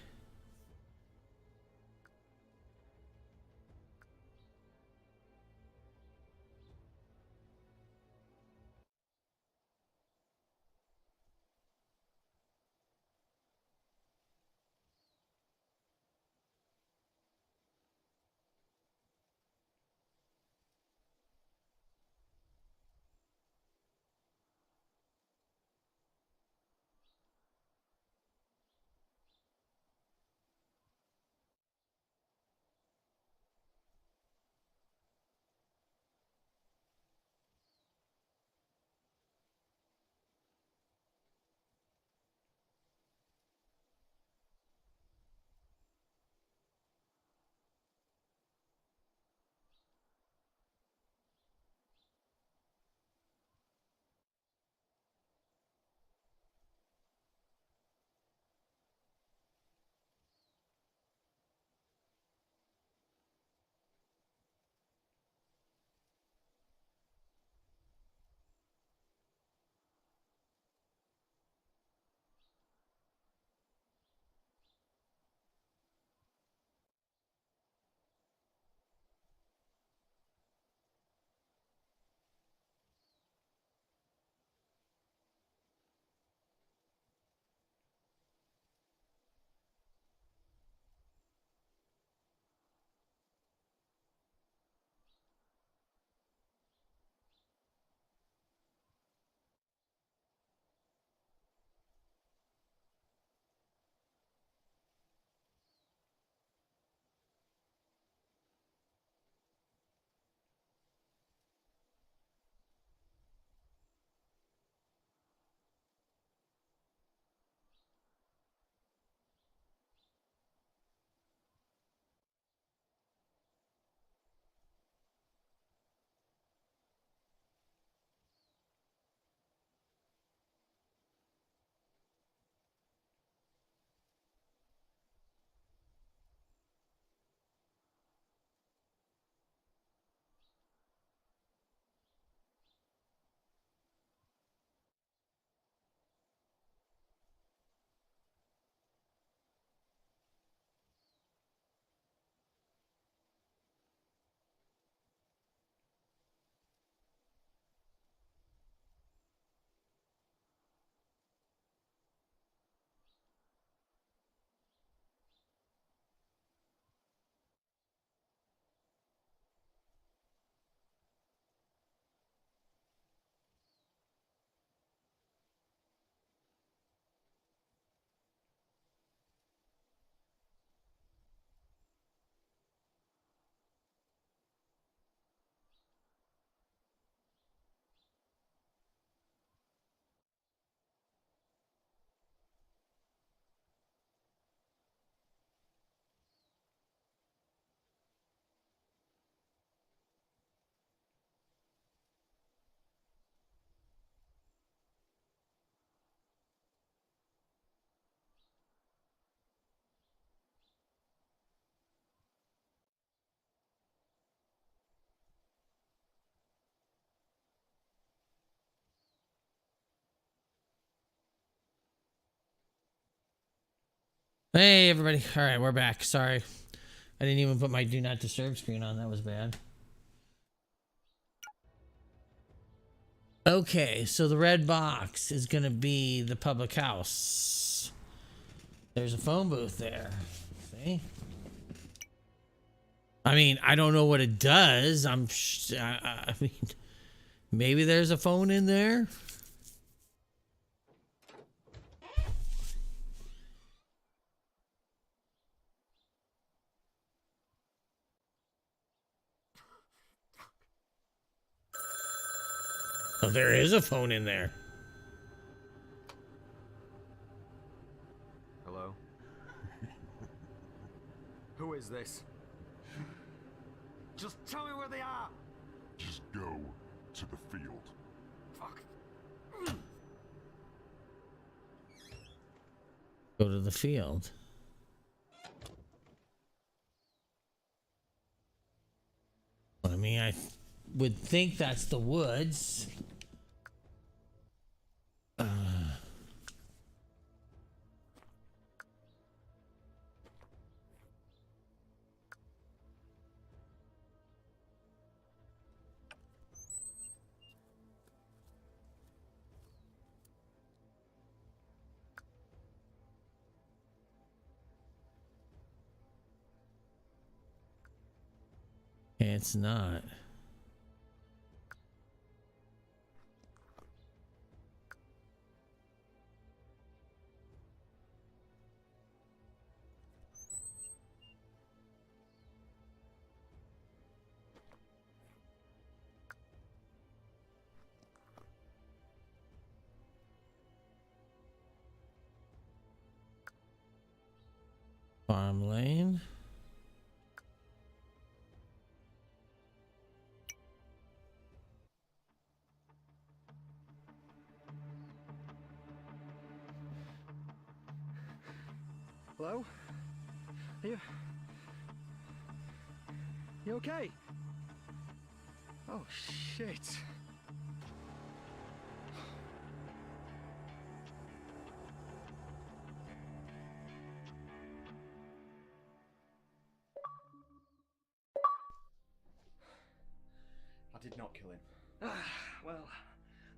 Hey, everybody. All right, we're back. Sorry. I didn't even put my do not disturb screen on. That was bad. Okay, so the red box is going to be the public house. There's a phone booth there. See? I mean, I don't know what it does. I mean, maybe there's a phone in there. Oh, there is a phone in there. Hello? Who is this? Just tell me where they are! Just go to the field. Fuck. Go to the field. I mean, I would think that's the woods. It's not. Farm lane. Hello? Are you... You okay? Oh, shit. I did not kill him. Well,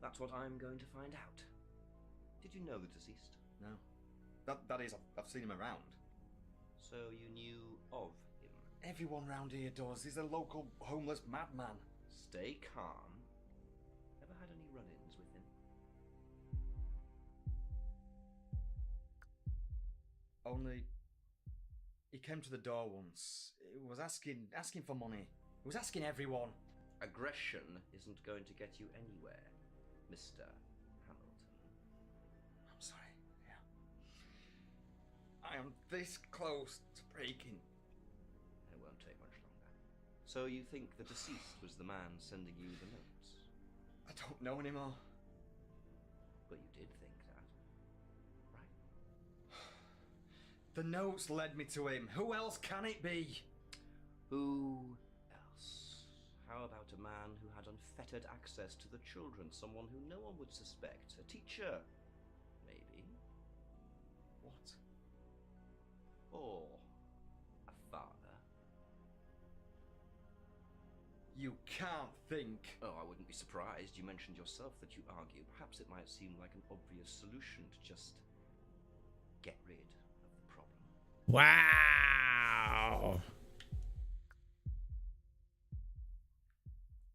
that's what I'm going to find out. Did you know the deceased? No. That is, I've seen him around. So you knew of him? Everyone round here does. He's a local homeless madman. Stay calm. Ever had any run-ins with him? Only... He came to the door once. He was asking for money. He was asking everyone. Aggression isn't going to get you anywhere, Mr. Hamilton. I'm sorry, yeah. I am this close to breaking. It won't take much longer. So you think the deceased was the man sending you the notes? I don't know anymore. But you did think that, right? The notes led me to him. Who else can it be? Who else? How about a man who had unfettered access to the children? Someone who no one would suspect? A teacher? Maybe. What? Or a father? You can't think. Oh, I wouldn't be surprised. You mentioned yourself that you argue. Perhaps it might seem like an obvious solution to just get rid of the problem. Wow.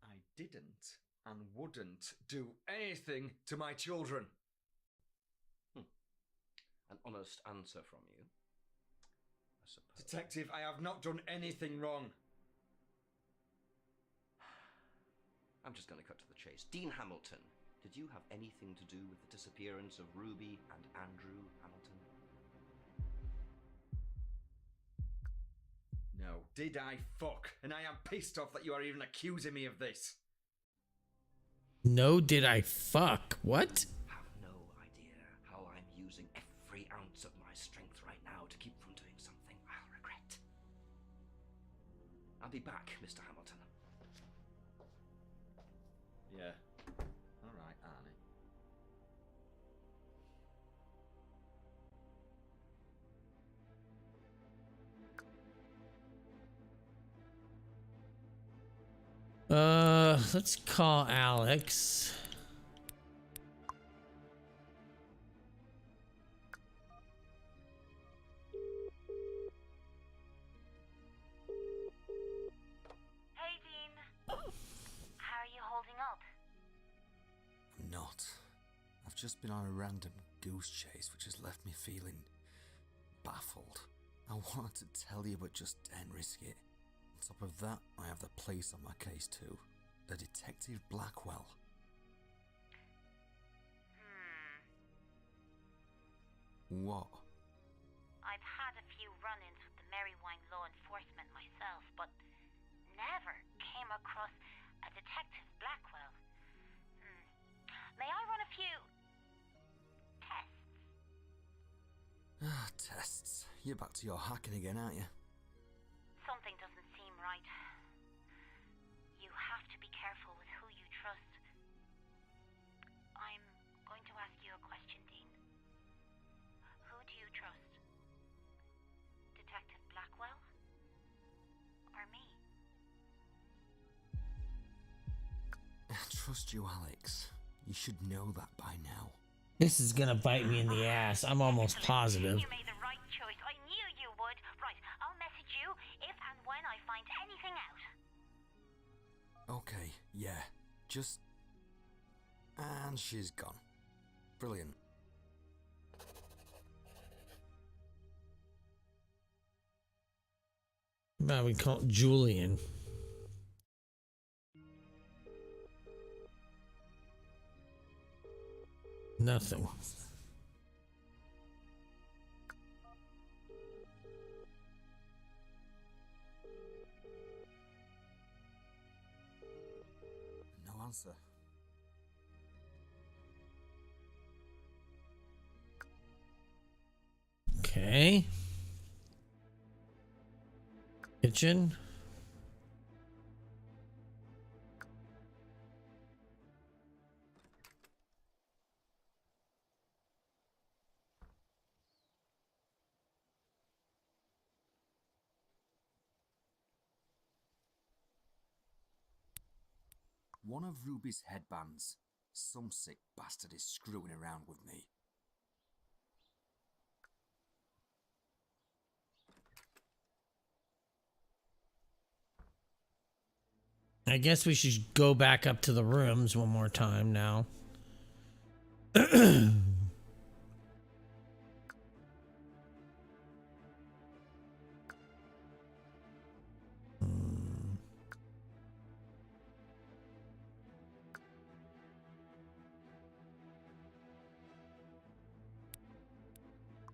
I didn't and wouldn't do anything to my children. An honest answer from you, I suppose. Detective, I have not done anything wrong. I'm just going to cut to the chase. Dean Hamilton, did you have anything to do with the disappearance of Ruby and Andrew Hamilton? No. Did I fuck? And I am pissed off that you are even accusing me of this. No, did I fuck? What? Have no idea how I'm using every ounce of my strength right now to keep from doing something I'll regret. I'll be back, Mr. Hamilton. Yeah. All right, Arnie. Let's call Alyx. Hey, Dean. How are you holding up? I'm not. I've just been on a random goose chase which has left me feeling baffled. I wanted to tell you but just didn't risk it. On top of that, I have the police on my case too. The Detective Blackwell. What? I've had a few run-ins with the Merrywine law enforcement myself, but never came across a Detective Blackwell. May I run a few tests? Tests. You're back to your hacking again, aren't you? Something doesn't seem right. You have to be careful with who you trust. I'm going to ask you a question, Dean. Who do you trust? Detective Blackwell? Or me? I trust you, Alyx. You should know that by now. This is gonna bite me in the ass. I'm almost positive. You made the right choice. I knew you would. Right, I'll message you if and when I find anything out. Okay, yeah. Just... And she's gone. Brilliant. Now we call it Julian. Nothing. No answer. Okay. Kitchen. One of Ruby's headbands. Some sick bastard is screwing around with me. I guess we should go back up to the rooms one more time now.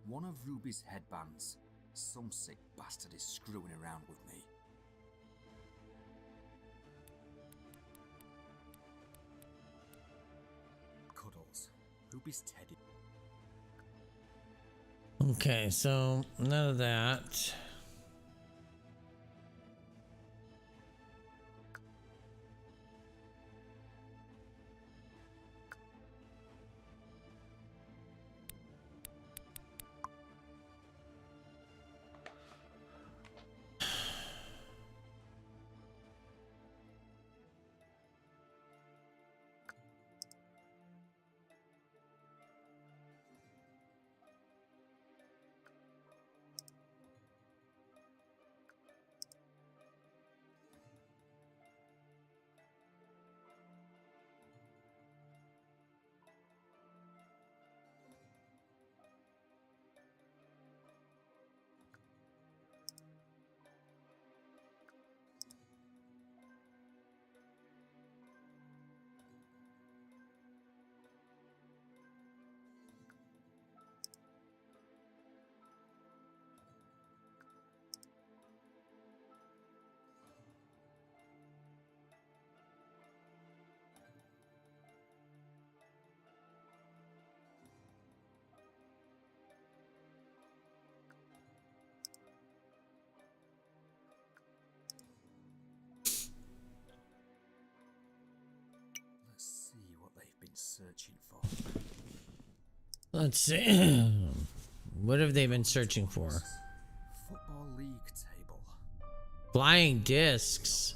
One of Ruby's headbands. Some sick bastard is screwing around with me. Cuddles. Ruby's teddy. Okay, so none of that. Let's see what they've been searching for. Let's see. What have they been searching for? Football league table. Flying discs.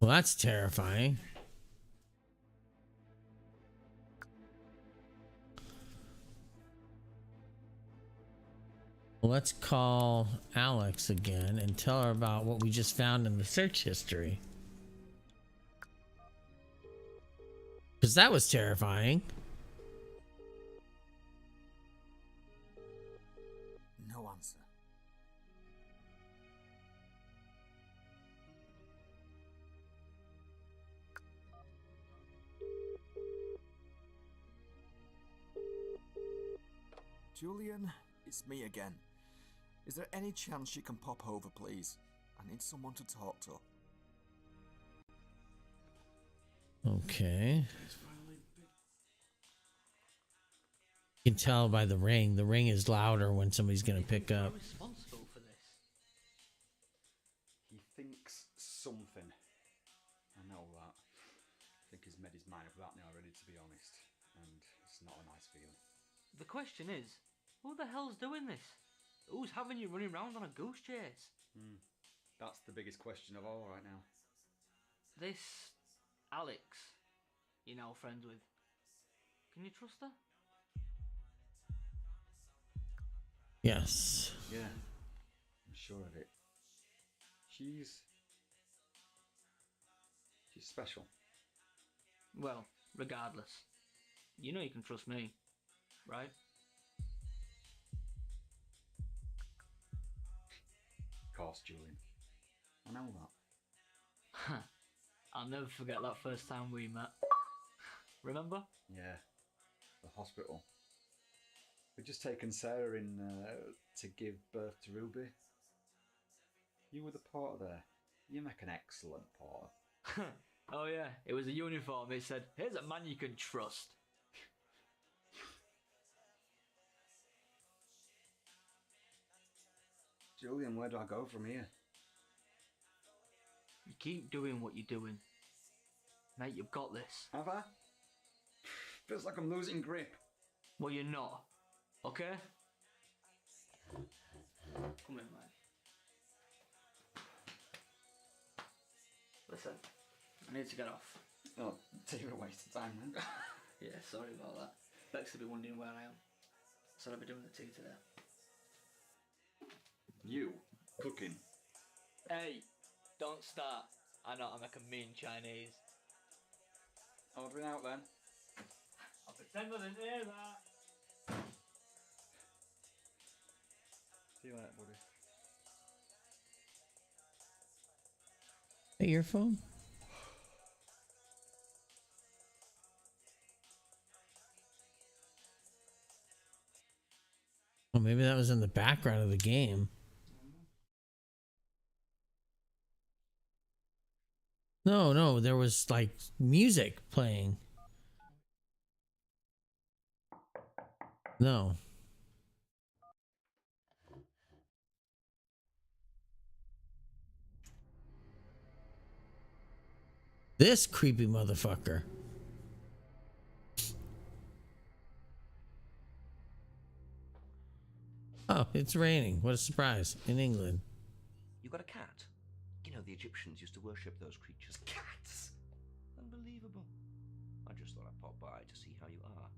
Well, that's terrifying. Well, let's call Alyx again and tell her about what we just found in the search history. Because that was terrifying. No answer. Julian, it's me again. Is there any chance you can pop over, please? I need someone to talk to. Okay. You can tell by the ring. The ring is louder when somebody's going to pick up. Responsible for this. He thinks something. I know that. I think he's made his mind up about me already, to be honest. And it's not a nice feeling. The question is, who the hell's doing this? Who's having you running around on a goose chase? That's the biggest question of all right now. This Alyx, you're now friends with. Can you trust her? Yes. Yeah, I'm sure of it. She's special. Well, regardless, you know you can trust me, right? Of course, Julian. I know that. I'll never forget that first time we met. Remember? Yeah, the hospital. We'd just taken Sarah in to give birth to Ruby. You were the porter there. You make an excellent porter. Oh yeah, it was a uniform. It said, "Here's a man you can trust." Julian, where do I go from here? You keep doing what you're doing. Mate, you've got this. Have I? Feels like I'm losing grip. Well, you're not. Okay? Come in, man. Listen, I need to get off. Oh, you're a waste of time, man. Yeah, sorry about that. Bex will be wondering where I am. So I'll be doing the tea today. You cooking? Hey, don't start. I know I make a mean Chinese. Ordering out then. I'll pretend I didn't hear that. See you later, buddy. Hey, your phone? Well, maybe that was in the background of the game. No, there was like music playing. No. This creepy motherfucker. Oh, it's raining. What a surprise. In England. You got a cat? You know, the Egyptians used to worship those creatures. Cats! Unbelievable. I just thought I'd pop by to see how you are,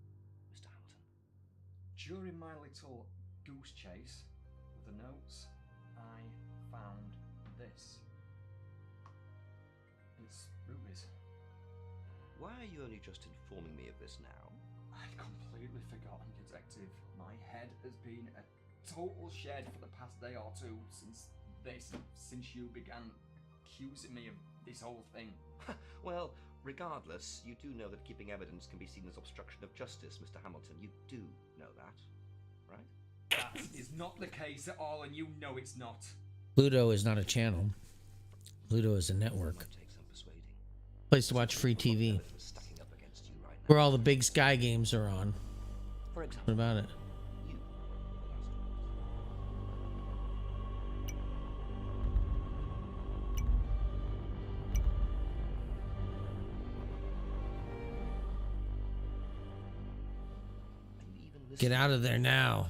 Mr. Hamilton. During my little goose chase with the notes, I found this. It's Ruby's. Why are you only just informing me of this now? I'd completely forgotten, Detective. My head has been a total shed for the past day or two since you began accusing me of this whole thing. Well, regardless, you do know that keeping evidence can be seen as obstruction of justice, Mr. Hamilton. You do know that, right? That is not the case at all, and you know it's not. Pluto is not a channel. Pluto is a network. Place to watch free TV. Where all the big Sky games are on. For example, what about it? Get out of there now.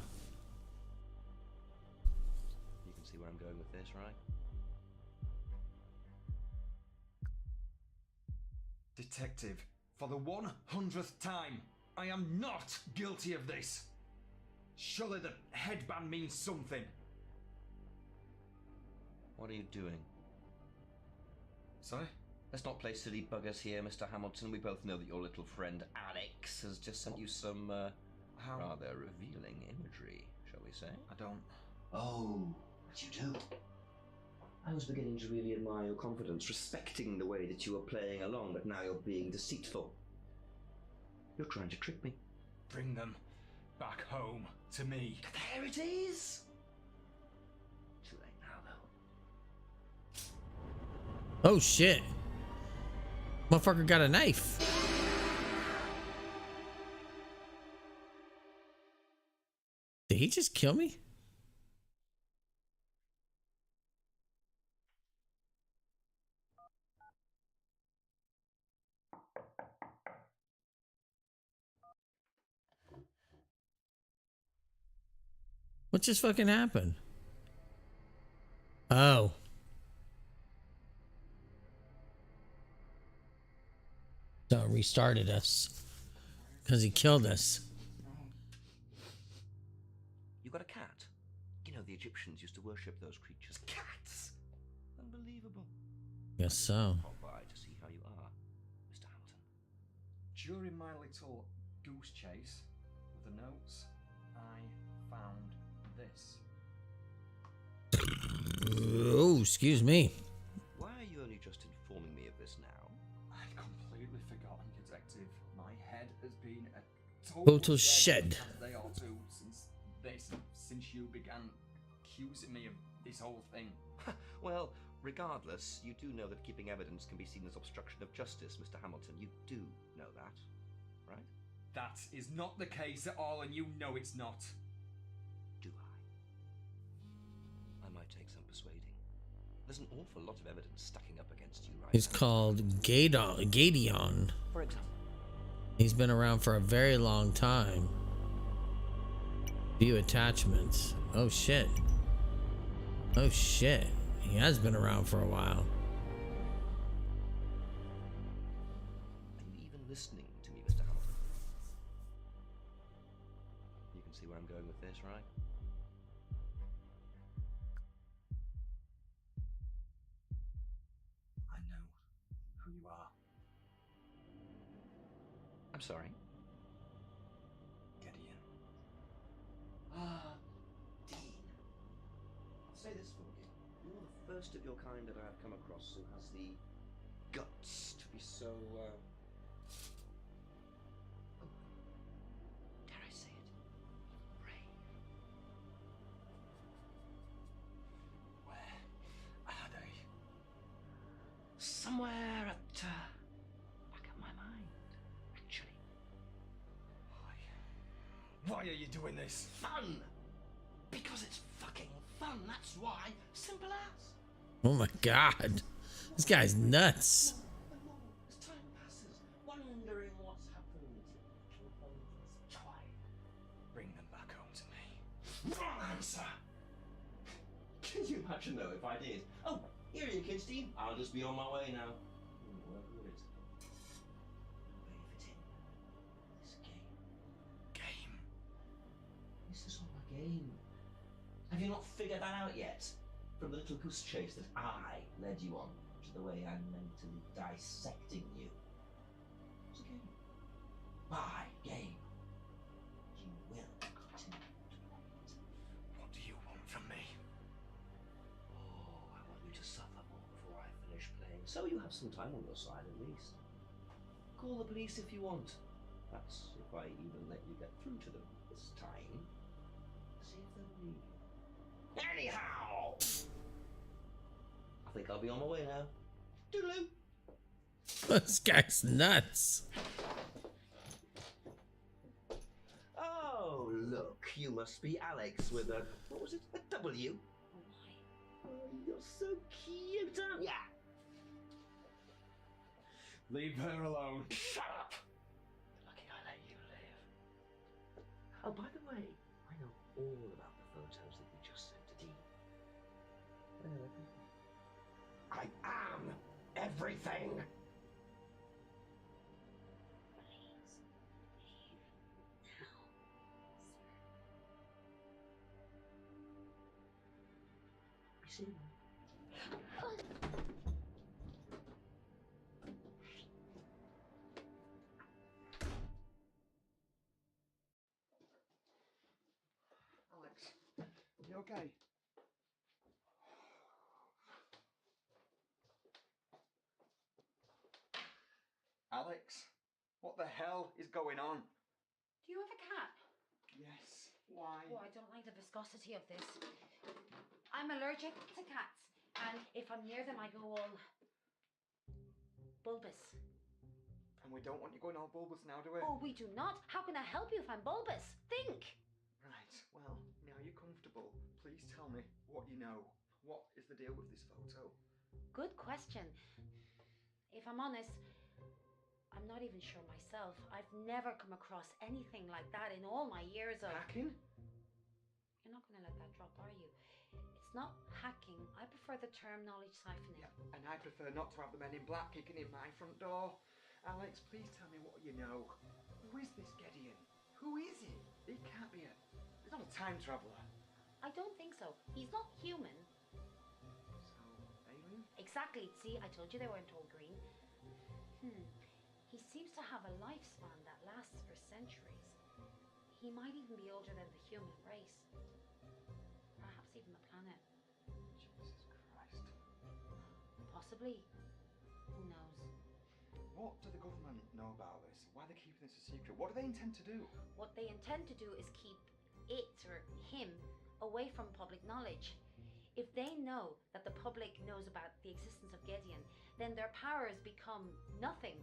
You can see where I'm going with this, right? Detective, for the 100th time, I am not guilty of this. Surely the headband means something. What are you doing? Sorry? Let's not play silly buggers here, Mr. Hamilton. We both know that your little friend Alyx has just sent you some rather revealing imagery, shall we say? I don't... Oh, but you do. I was beginning to really admire your confidence, respecting the way that you were playing along, but now you're being deceitful. You're trying to trick me. Bring them back home to me. There it is! Too late now, though. Oh shit. Motherfucker got a knife. Did he just kill me? What just fucking happened? Oh. So it restarted us. Because he killed us. You got a cat? You know, the Egyptians used to worship those creatures. Cats! Unbelievable. Guess so. Pop by to see how you are, Mr. Hamilton. During my little goose chase with the notes, I found this. Oh, excuse me. Why are you only just informing me of this now? I'd completely forgotten, detective. My head has been a Total shed. Day or two since you began accusing me of this whole thing. Well, regardless, you do know that keeping evidence can be seen as obstruction of justice, Mr. Hamilton. You do know that, right? That is not the case at all, and you know it's not. Do I? I might take some persuading. There's an awful lot of evidence stacking up against you right He's now. called Gedeon. For example? He's been around for a very long time. View attachments. Oh shit. Oh shit. He has been around for a while. Are you even listening to me, Mr. Hamilton? You can see where I'm going with this, right? I know who you are. I'm sorry? Gedeon. Dean. I'll say this for you. You're the first of your kind that I've come across who has the guts to be so, dare I say it? Brave. Where are they? Somewhere at, back of my mind, actually. Why are you doing this? Fun! Because it's fucking fun, that's why. Simple as. Oh my god. This guy's nuts. As time passes, wondering what's happened to little Holmes' child. Bring them back home to me. Wrong answer! Can you imagine though if I did? Oh, here are your kids, Dean. I'll just be on my way now. Whatever it is. Where you fit in. This game. Game? This is all a game. Have you not figured that out yet? From the little goose chase that I led you on to the way I'm mentally dissecting you. It's a game. My game. You will continue to play it. What do you want from me? Oh, I want you to suffer more before I finish playing, so you have some time on your side at least. Call the police if you want. That's if I even let you get through to them this time. See if they'll believe you. Anyhow! I think I'll be on my way now. Toodaloo! This guy's nuts. Oh, look, you must be Alyx with a, what was it, a W? Oh, you're so cute, aren't ya? Leave her alone. Shut up! Lucky I let you live. Oh, by the way, I know all about the photos that you just sent to Dean. I know everything. I am everything! soon. Alyx, you okay? Alyx, what the hell is going on? Do you have a cat? Yes, why? Oh, I don't like the viscosity of this. I'm allergic to cats, and if I'm near them, I go all bulbous. And we don't want you going all bulbous now, do we? Oh, we do not. How can I help you if I'm bulbous? Think. Right, well, now you're comfortable. Please tell me what you know. What is the deal with this photo? Good question. If I'm honest, I'm not even sure myself. I've never come across anything like that in all my years of... Hacking? You're not going to let that drop, are you? It's not hacking. I prefer the term knowledge siphoning. Yeah, and I prefer not to have the men in black kicking in my front door. Alyx, please tell me what you know. Who is this Gedeon? Who is he? He can't be He's not a time traveller. I don't think so. He's not human. So, alien? Exactly. See, I told you they weren't all green. He seems to have a lifespan that lasts for centuries. He might even be older than the human race. Perhaps even the planet. Jesus Christ. Possibly. Who knows? What do the government know about this? Why are they keeping this a secret? What do they intend to do? What they intend to do is keep it, or him, away from public knowledge. If they know that the public knows about the existence of Gedeon, then their powers become nothing.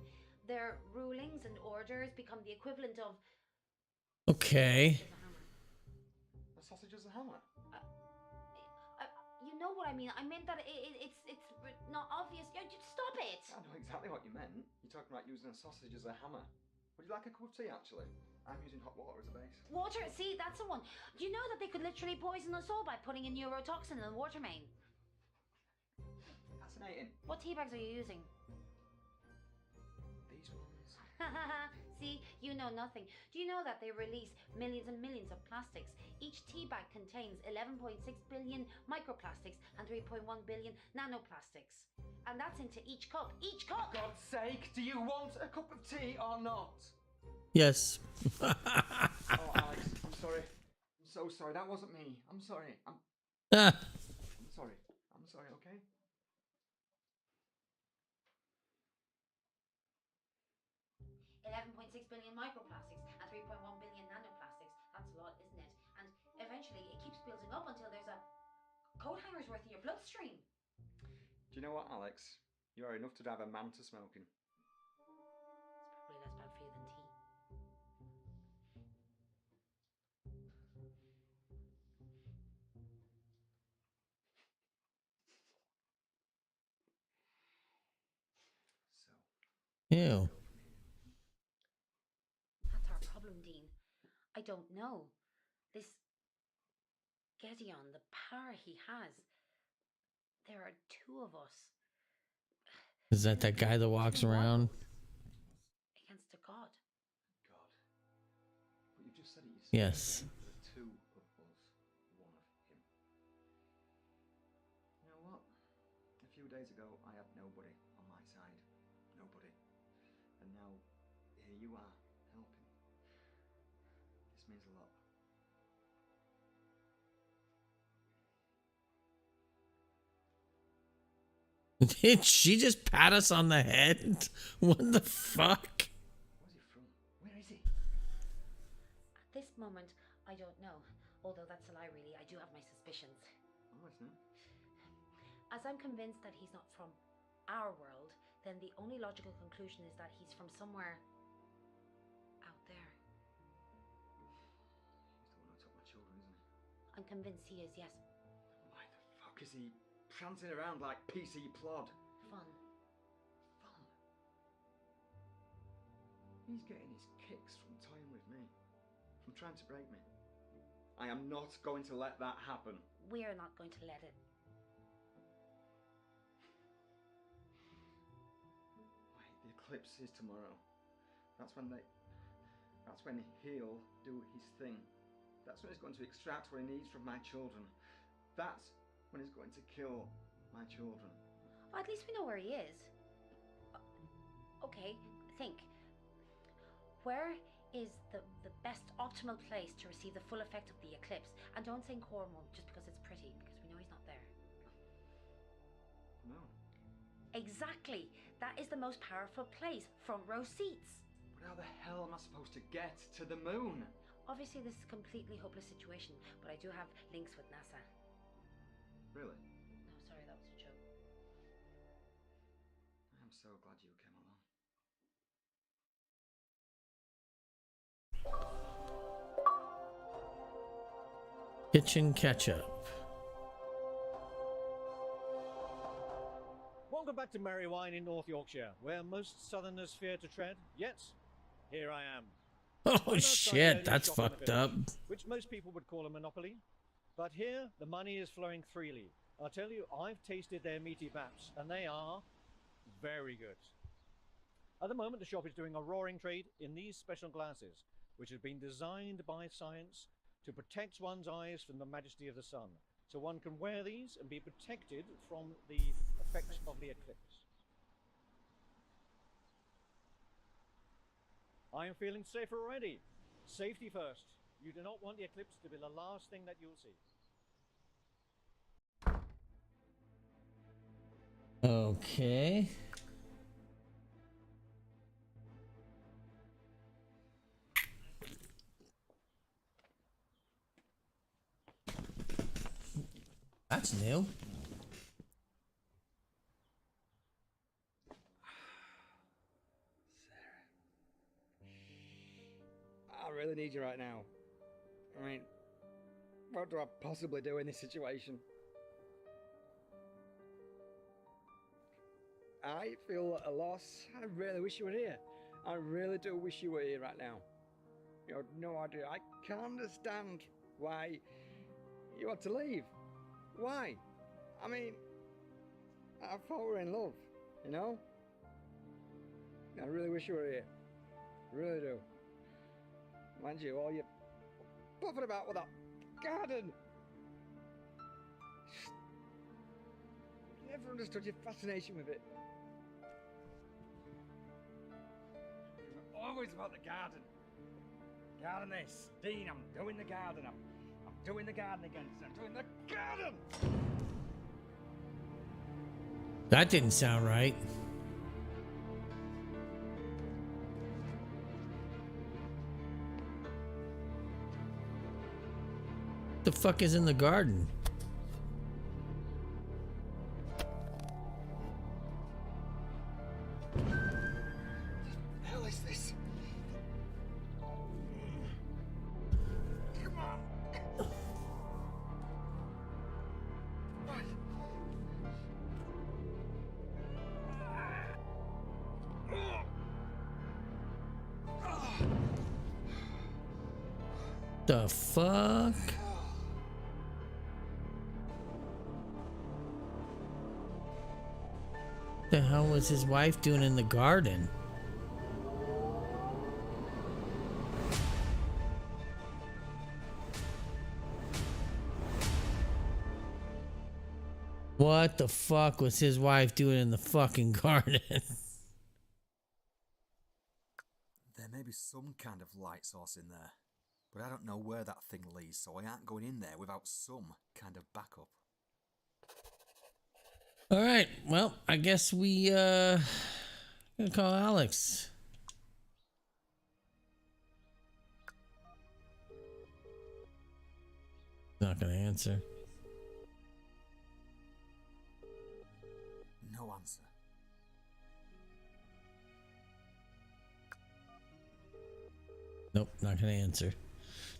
Their rulings and orders become the equivalent of... Okay. A sausage as a hammer? You know what I mean. I meant that it's not obvious. Yeah, just stop it. I know exactly what you meant. You're talking about using a sausage as a hammer. Would you like a cup of tea, actually? I'm using hot water as a base. Water, see, that's the one. Do you know that they could literally poison us all by putting a neurotoxin in the water main? Fascinating. What tea bags are you using? These ones. See, you know nothing. Do you know that they release millions and millions of plastics? Each tea bag contains 11.6 billion microplastics and 3.1 billion nanoplastics. And that's into each cup. Each cup! For God's sake, do you want a cup of tea or not? Yes. Oh, Alyx, I'm sorry. I'm so sorry. That wasn't me. I'm sorry. I'm sorry. I'm sorry, okay? $11.6 billion microplastics and 3.1 billion nanoplastics. That's a lot, isn't it? And eventually it keeps building up until there's a coat hanger's worth in your bloodstream. Do you know what, Alyx? You are enough to drive a man to smoking. It's probably less bad for you than tea. Ew. That's our problem, Dean. I don't know. This Gedeon, the power he has. There are two of us. Is that guy that walks around? Against a god. God. But you just said it yourself. Yes. The two of us, one of him. You know what? A few days ago, I had nobody on my side. Nobody. And now, here you are, helping. This means a lot. Did she just pat us on the head? What the fuck? Where's he from? Where is he? At this moment, I don't know. Although that's a lie, really. I do have my suspicions. I'm listening. As I'm convinced that he's not from our world, then the only logical conclusion is that he's from somewhere out there. He's the one who took my children, isn't he? I'm convinced he is, yes. Why the fuck is he prancing around like PC Plod? Fun. Fun? He's getting his kicks from toying with me. From trying to break me. I am not going to let that happen. We're not going to let it. Wait, the eclipse is tomorrow. That's when he'll do his thing. That's when he's going to extract what he needs from my children. That's when he's going to kill my children. Well, at least we know where he is. Okay, think. Where is the best optimal place to receive the full effect of the eclipse? And don't think Cornwall just because it's pretty, because we know he's not there. No. Exactly. That is the most powerful place. Front row seats. But how the hell am I supposed to get to the moon? Obviously, this is a completely hopeless situation, but I do have links with NASA. Really? No, sorry, that was a joke. I'm so glad you came along. Kitchen ketchup. Welcome back to Merrywine in North Yorkshire, where most southerners fear to tread. Yet, here I am. Oh shit, that's fucked up. Which most people would call a monopoly. But here, the money is flowing freely. I'll tell you, I've tasted their meaty baps, and they are very good. At the moment, the shop is doing a roaring trade in these special glasses, which have been designed by science to protect one's eyes from the majesty of the sun. So one can wear these and be protected from the effects of the eclipse. I am feeling safer already. Safety first. You do not want the eclipse to be the last thing that you'll see. Okay. That's new. I really need you right now. I mean, what do I possibly do in this situation? I feel at a loss. I really wish you were here. I really do wish you were here right now. You have no idea. I can't understand why you had to leave. Why? I mean, I thought we were in love, you know? I really wish you were here. Really do. Mind you, all you puffing about with that garden. Never understood your fascination with it. Always about the garden. Garden this. Dean, I'm doing the garden. I'm doing the garden again. I'm doing the garden. That didn't sound right. The fuck is in the garden? What the hell is this? Come on. The fuck? The hell was his wife doing in the garden? What the fuck was his wife doing in the fucking garden? There may be some kind of light source in there, but I don't know where that thing leads, so I aren't going in there without some kind of backup. All right, well, I guess we gonna call Alyx. Not gonna answer. No answer. Nope, not gonna answer.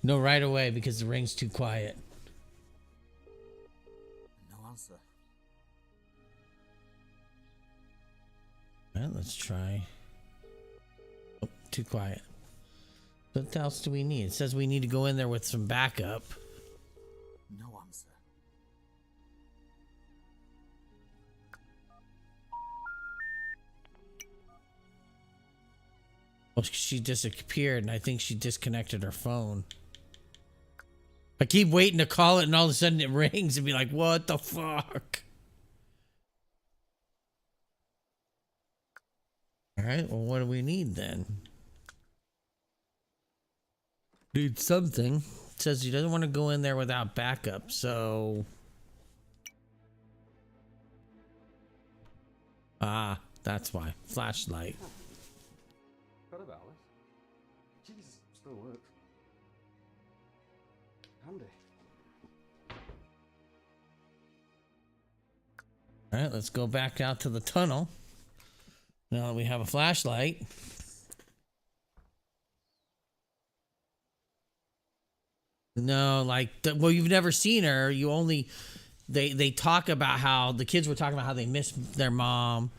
No, right away because the ring's too quiet. No answer. Well, let's try. Oh, too quiet. What else do we need? It says we need to go in there with some backup. No answer. Well, she disappeared, and I think she disconnected her phone. I keep waiting to call it, and all of a sudden it rings and be like, what the fuck? All right, well, what do we need then? Need something. It says he doesn't want to go in there without backup, so... Ah, that's why. Flashlight. Got about Alice. Jesus, still works. Handy. All right, let's go back out to the tunnel. Now that we have a flashlight. No, like, well, you've never seen her. You only... They talk about how... The kids were talking about how they miss their mom.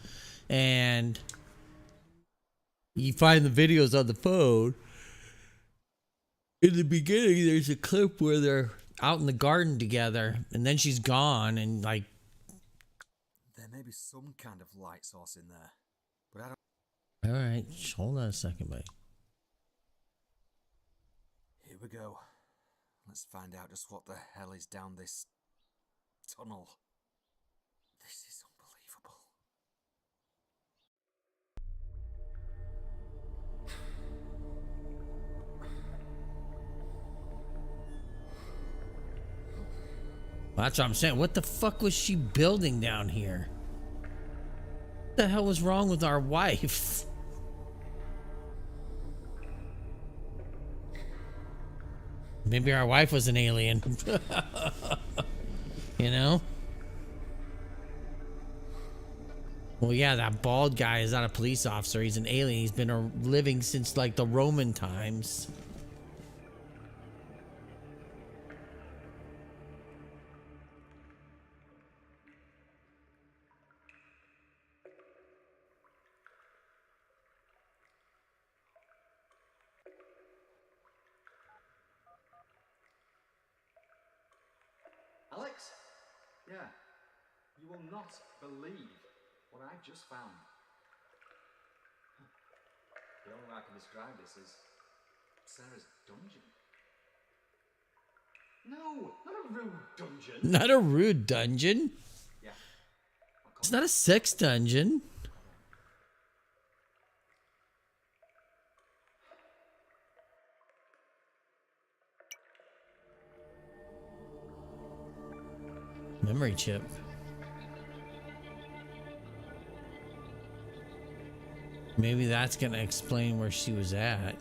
And... You find the videos on the phone. In the beginning, there's a clip where they're out in the garden together. And then she's gone, and, like... There may be some kind of light source in there, but I don't... Alright, hold on a second, buddy. Here we go. Let's find out just what the hell is down this tunnel. This is unbelievable. That's what I'm saying. What the fuck was she building down here? What the hell was wrong with our wife? Maybe our wife was an alien. You know? Well, yeah, that bald guy is not a police officer. He's an alien. He's been living since, like, the Roman times. Alyx? Yeah. You will not believe what I've just found. The only way I can describe this is Sarah's dungeon. No, not a rude dungeon. Not a rude dungeon. Yeah. It's not a sex dungeon. Memory chip. Maybe that's gonna explain where she was at.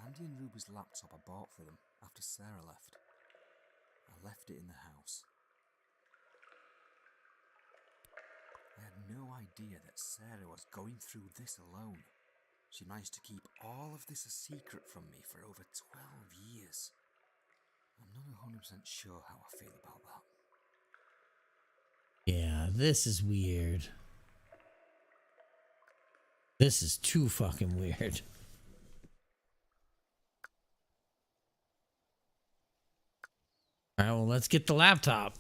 Andy and Ruby's laptop I bought for them after Sarah left. I left it in the house. I had no idea that Sarah was going through this alone. She managed to keep all of this a secret from me for over 12 years. I'm not 100% sure how I feel about that. Yeah, this is weird. This is too fucking weird. All right, well, let's get the laptop.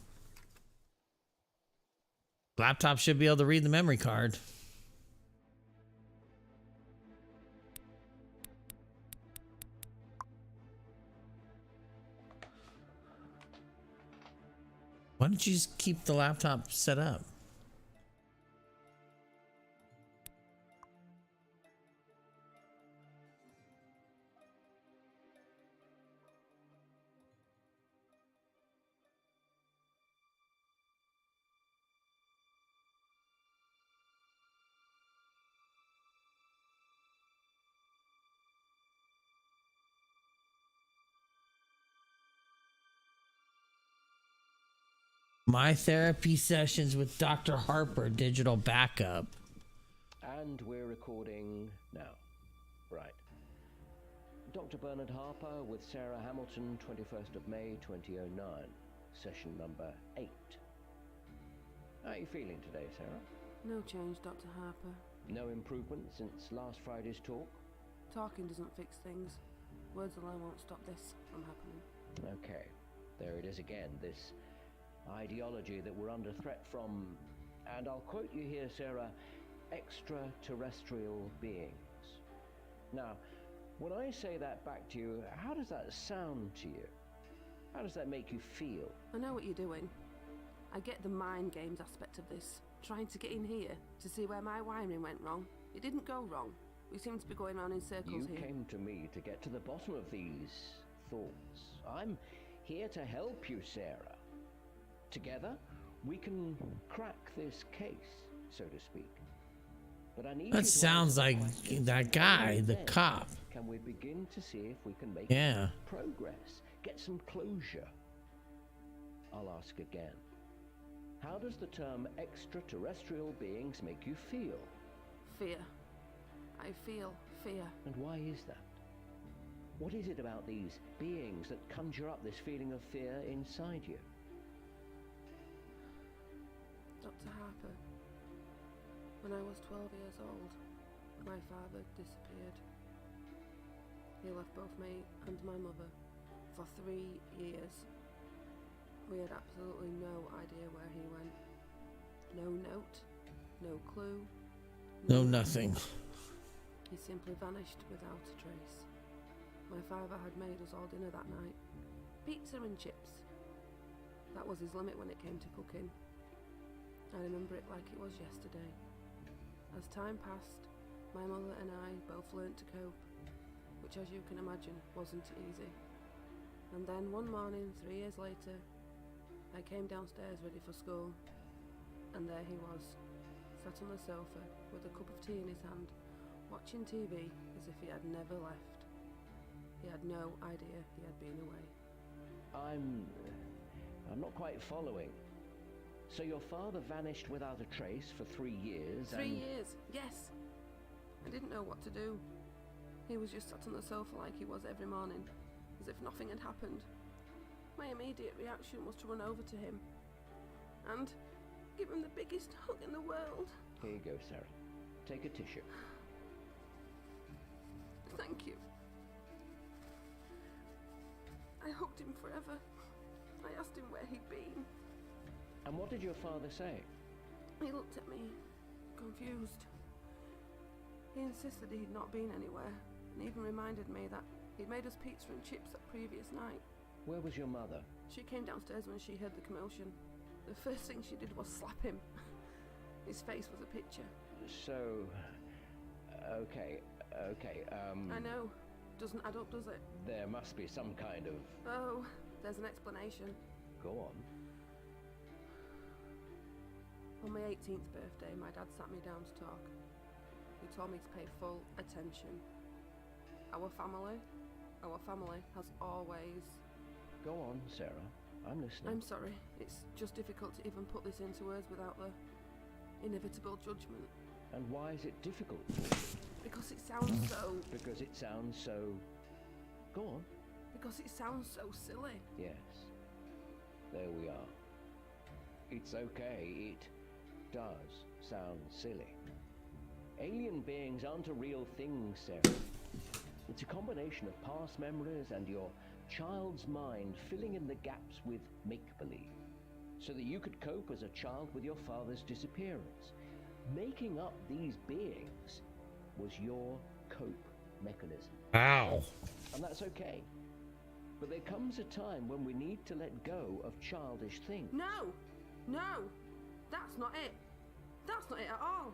Laptop should be able to read the memory card. Why don't you just keep the laptop set up? My therapy sessions with Dr. Harper, digital backup. And we're recording now. Right. Dr. Bernard Harper with Sarah Hamilton, 21st of May, 2009. Session number 8. How are you feeling today, Sarah? No change, Dr. Harper. No improvement since last Friday's talk? Talking doesn't fix things. Words alone won't stop this from happening. Okay. There it is again, this ideology that we're under threat from, and I'll quote you here, Sarah, extraterrestrial beings. Now, when I say that back to you, how does that sound to you? How does that make you feel? I know what you're doing. I get the mind games aspect of this. Trying to get in here to see where my wiring went wrong. It didn't go wrong. We seem to be going around in circles You here. came to me to get to the bottom of these thoughts. I'm here to help you, Sarah. Together, we can crack this case, so to speak. But I need you That to sounds like understand that guy, the then cop. Can we begin to see if we can make Yeah. progress, get some closure? I'll ask again. How does the term extraterrestrial beings make you feel? Fear. I feel fear. And why is that? What is it about these beings that conjure up this feeling of fear inside you? Dr. Harper. When I was 12 years old, my father disappeared. He left both me and my mother for 3 years. We had absolutely no idea where he went. No note, no clue. No, nothing. He simply vanished without a trace. My father had made us all dinner that night. Pizza and chips. That was his limit when it came to cooking. I remember it like it was yesterday. As time passed, my mother and I both learnt to cope, which as you can imagine wasn't easy. And then one morning, 3 years later, I came downstairs ready for school, and there he was, sat on the sofa with a cup of tea in his hand, watching TV as if he had never left. He had no idea he had been away. I'm not quite following. So your father vanished without a trace for 3 years 3 years, yes. I didn't know what to do. He was just sat on the sofa like he was every morning, as if nothing had happened. My immediate reaction was to run over to him and give him the biggest hug in the world. Here you go, Sarah. Take a tissue. Thank you. I hugged him forever. I asked him where he'd been. And what did your father say? He looked at me, confused. He insisted he'd not been anywhere, and even reminded me that he'd made us pizza and chips that previous night. Where was your mother? She came downstairs when she heard the commotion. The first thing she did was slap him. His face was a picture. So, okay. I know. Doesn't add up, does it? There must be some kind of... Oh, there's an explanation. Go on. On my 18th birthday, my dad sat me down to talk. He told me to pay full attention. Our family has always... Go on, Sarah. I'm listening. I'm sorry. It's just difficult to even put this into words without the inevitable judgment. And why is it difficult? Because it sounds so... Because it sounds so... Go on. Because it sounds so silly. Yes. There we are. It's okay. It does sound silly. Alien beings aren't a real thing, Sarah. It's a combination of past memories and your child's mind filling in the gaps with make-believe, so that you could cope as a child with your father's disappearance. Making up these beings was your cope mechanism. Wow. And that's okay. But there comes a time when we need to let go of childish things. No! That's not it. That's not it at all.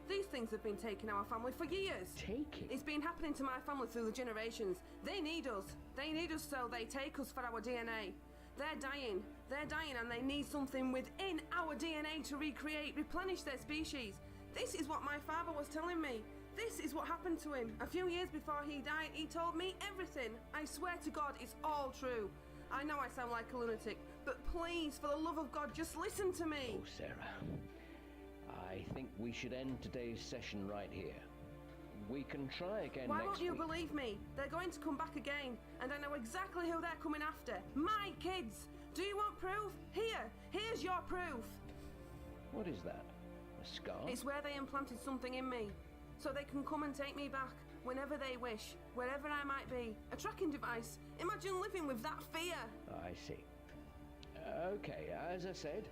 These things have been taking our family for years. Taking? It's been happening to my family through the generations. They need us. They need us, so they take us for our DNA. They're dying. And they need something within our DNA to replenish their species. This is what my father was telling me. This is what happened to him. A few years before he died, he told me everything. I swear to God, it's all true. I know I sound like a lunatic, but please, for the love of God, just listen to me. Oh, Sarah. I think we should end today's session right here. We can try again Why next won't you week. believe me? They're going to come back again, and I know exactly who they're coming after. My kids! Do you want proof? Here's your proof. What is that? A scar? It's where they implanted something in me, so they can come and take me back whenever they wish, wherever I might be. A tracking device. Imagine living with that fear. I see. Okay, as I said,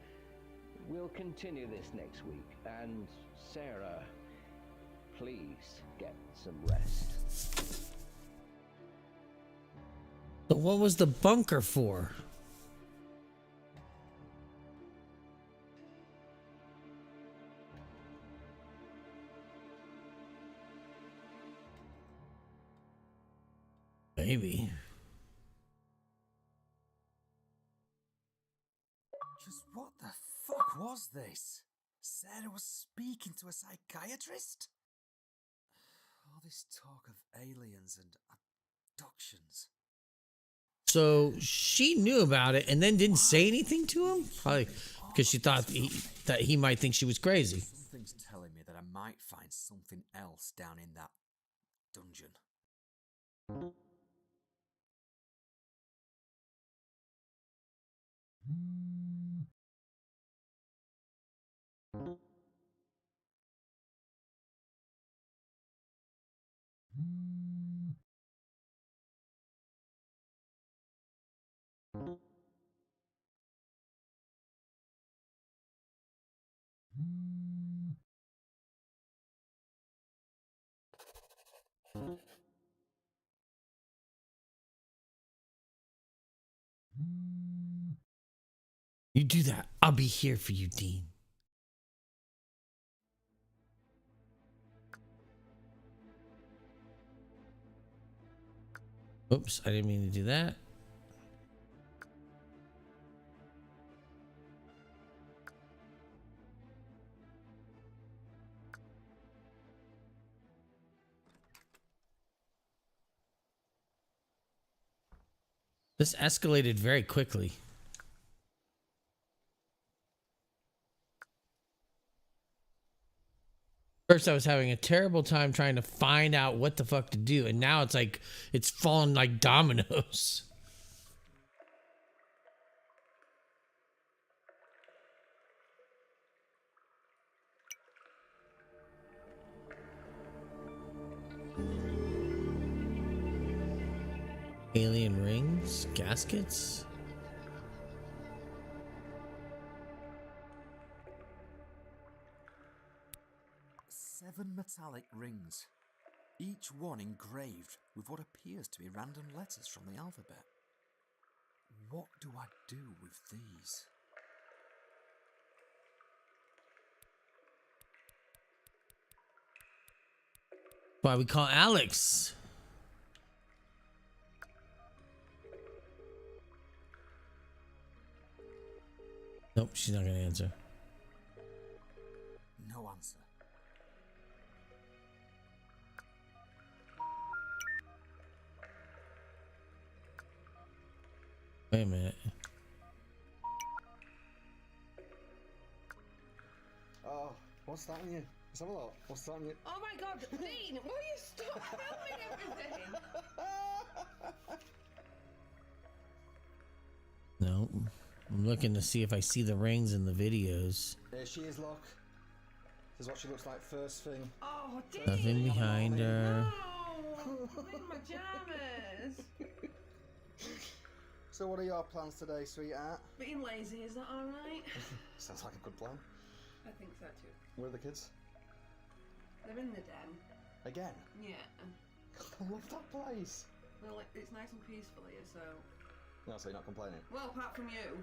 We'll continue this next week. And Sarah, please get some rest. But what was the bunker for? Maybe. Just what the fuck was this? Sarah was speaking to a psychiatrist? All this talk of aliens and abductions. So she knew about it and then didn't say anything to him? Probably because she thought that he might think she was crazy. Something's telling me that I might find something else down in that dungeon. You do that. I'll be here for you, Dean. Oops, I didn't mean to do that. This escalated very quickly. First, I was having a terrible time trying to find out what the fuck to do, and now it's like it's fallen like dominoes. Alien rings, gaskets. Seven metallic rings, each one engraved with what appears to be random letters from the alphabet. What do I do with these? Why we call Alyx. Nope, she's not gonna answer. No answer. Wait a minute. Oh, what's that on you? Let's have a look. What's that on you? Oh my god, Dean, will you stop filming everything? No, I'm looking to see if I see the rings in the videos. There she is, look. This is what she looks like first thing. Oh, Dean! Nothing behind her. No! I'm in my pajamas! So what are your plans today, sweetheart? Being lazy, is that alright? Sounds like a good plan. I think so too. Where are the kids? They're in the den. Again? Yeah. I love that place. Well, it's nice and peaceful here, so... No, so you're not complaining? Well, apart from you.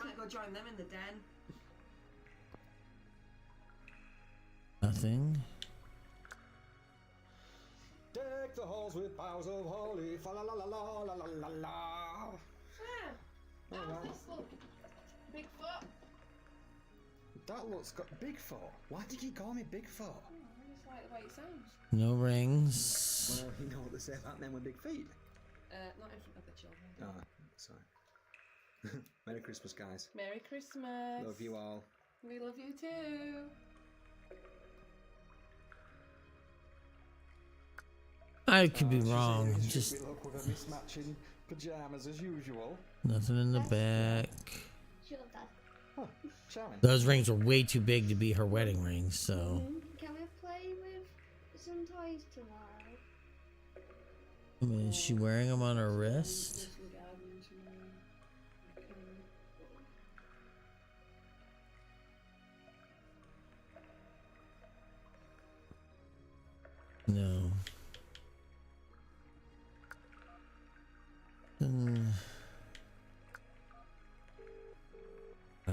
Might go join them in the den. Nothing. Deck the halls with boughs of holly, fa la la la la la la la la. Ah, how's this look? Bigfoot? That looks got Bigfoot. Why did you call me Bigfoot? Oh, I just like the way it sounds. No rings. Well, you know what they say about men with big feet. Not in front of the children. Oh, sorry. Merry Christmas, guys. Merry Christmas. Love you all. We love you too. I could be wrong. Just look with her mismatching pajamas as usual. nothing in the back. Sure, Dad. Huh, charming. Those rings were way too big to be her wedding rings, so. Can we play with some toys tomorrow? I mean, is she wearing them on her wrist?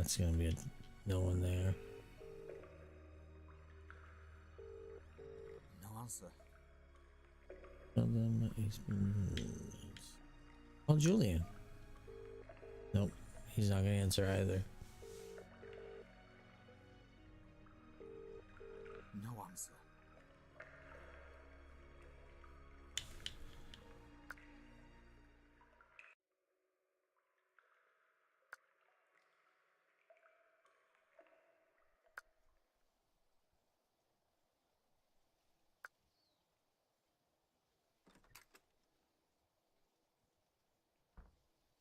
that's gonna be no one there. No answer. Oh, Julian. Nope, he's not gonna answer either. No answer.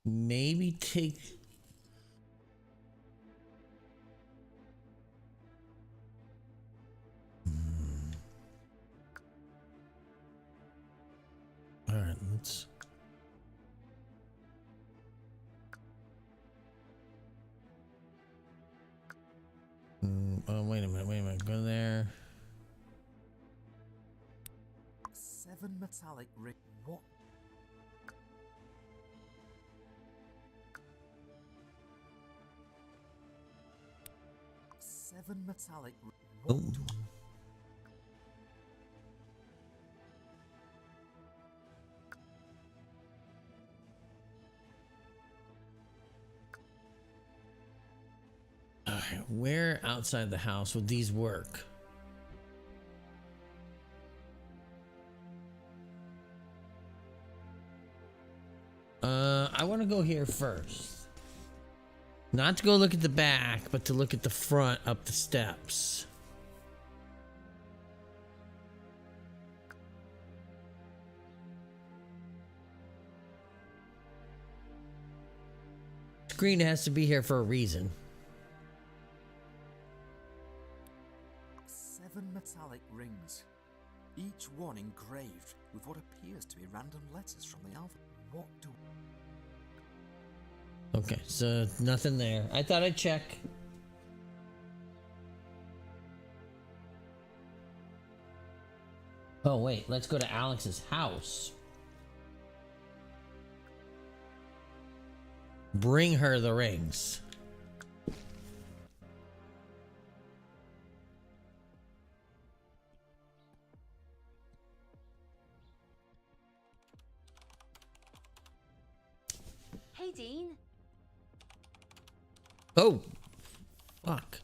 Maybe take. All right, let's. Oh, wait a minute. Go there. 7 metallic ring. What? Seven metallic. What? All right, where outside the house would these work? I want to go here first. Not to go look at the back, but to look at the front up the steps. Screen has to be here for a reason. 7 metallic rings, each one engraved with what appears to be random letters from the alphabet. What do... Okay, so nothing there. I thought I'd check. Oh wait, let's go to Alyx's house. Bring her the rings. Hey, Dean. Oh, fuck.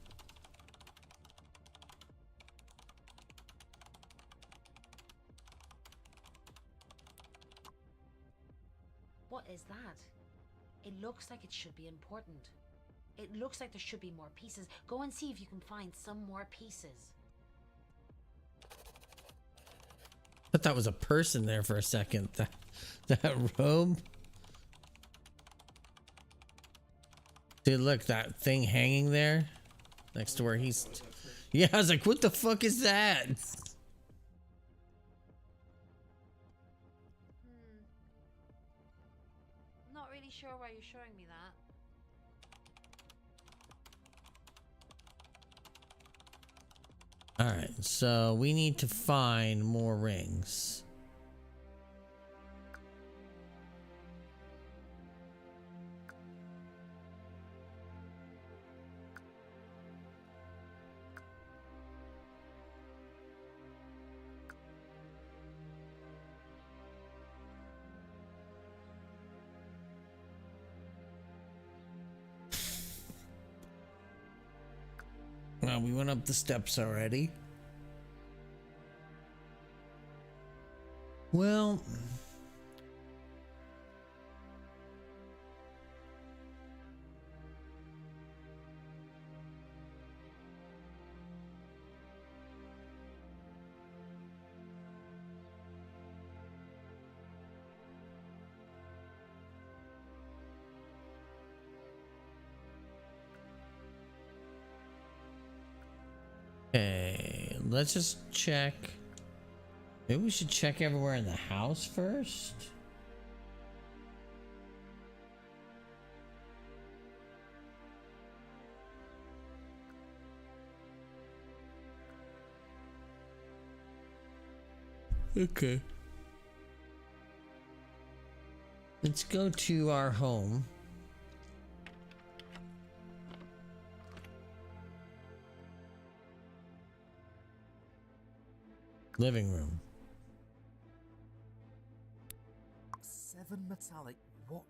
What is that? It looks like it should be important. It looks like there should be more pieces. Go and see if you can find some more pieces. I thought that was a person there for a second. That robe. Dude, look, that thing hanging there next to where he's. Yeah, I was like, what the fuck is that? Not really sure why you're showing me that. All right, so we need to find more rings. Well, we went up the steps already. Well, okay, let's just check. Maybe we should check everywhere in the house first. Okay. Let's go to our home. Living room. 7 metallic. What?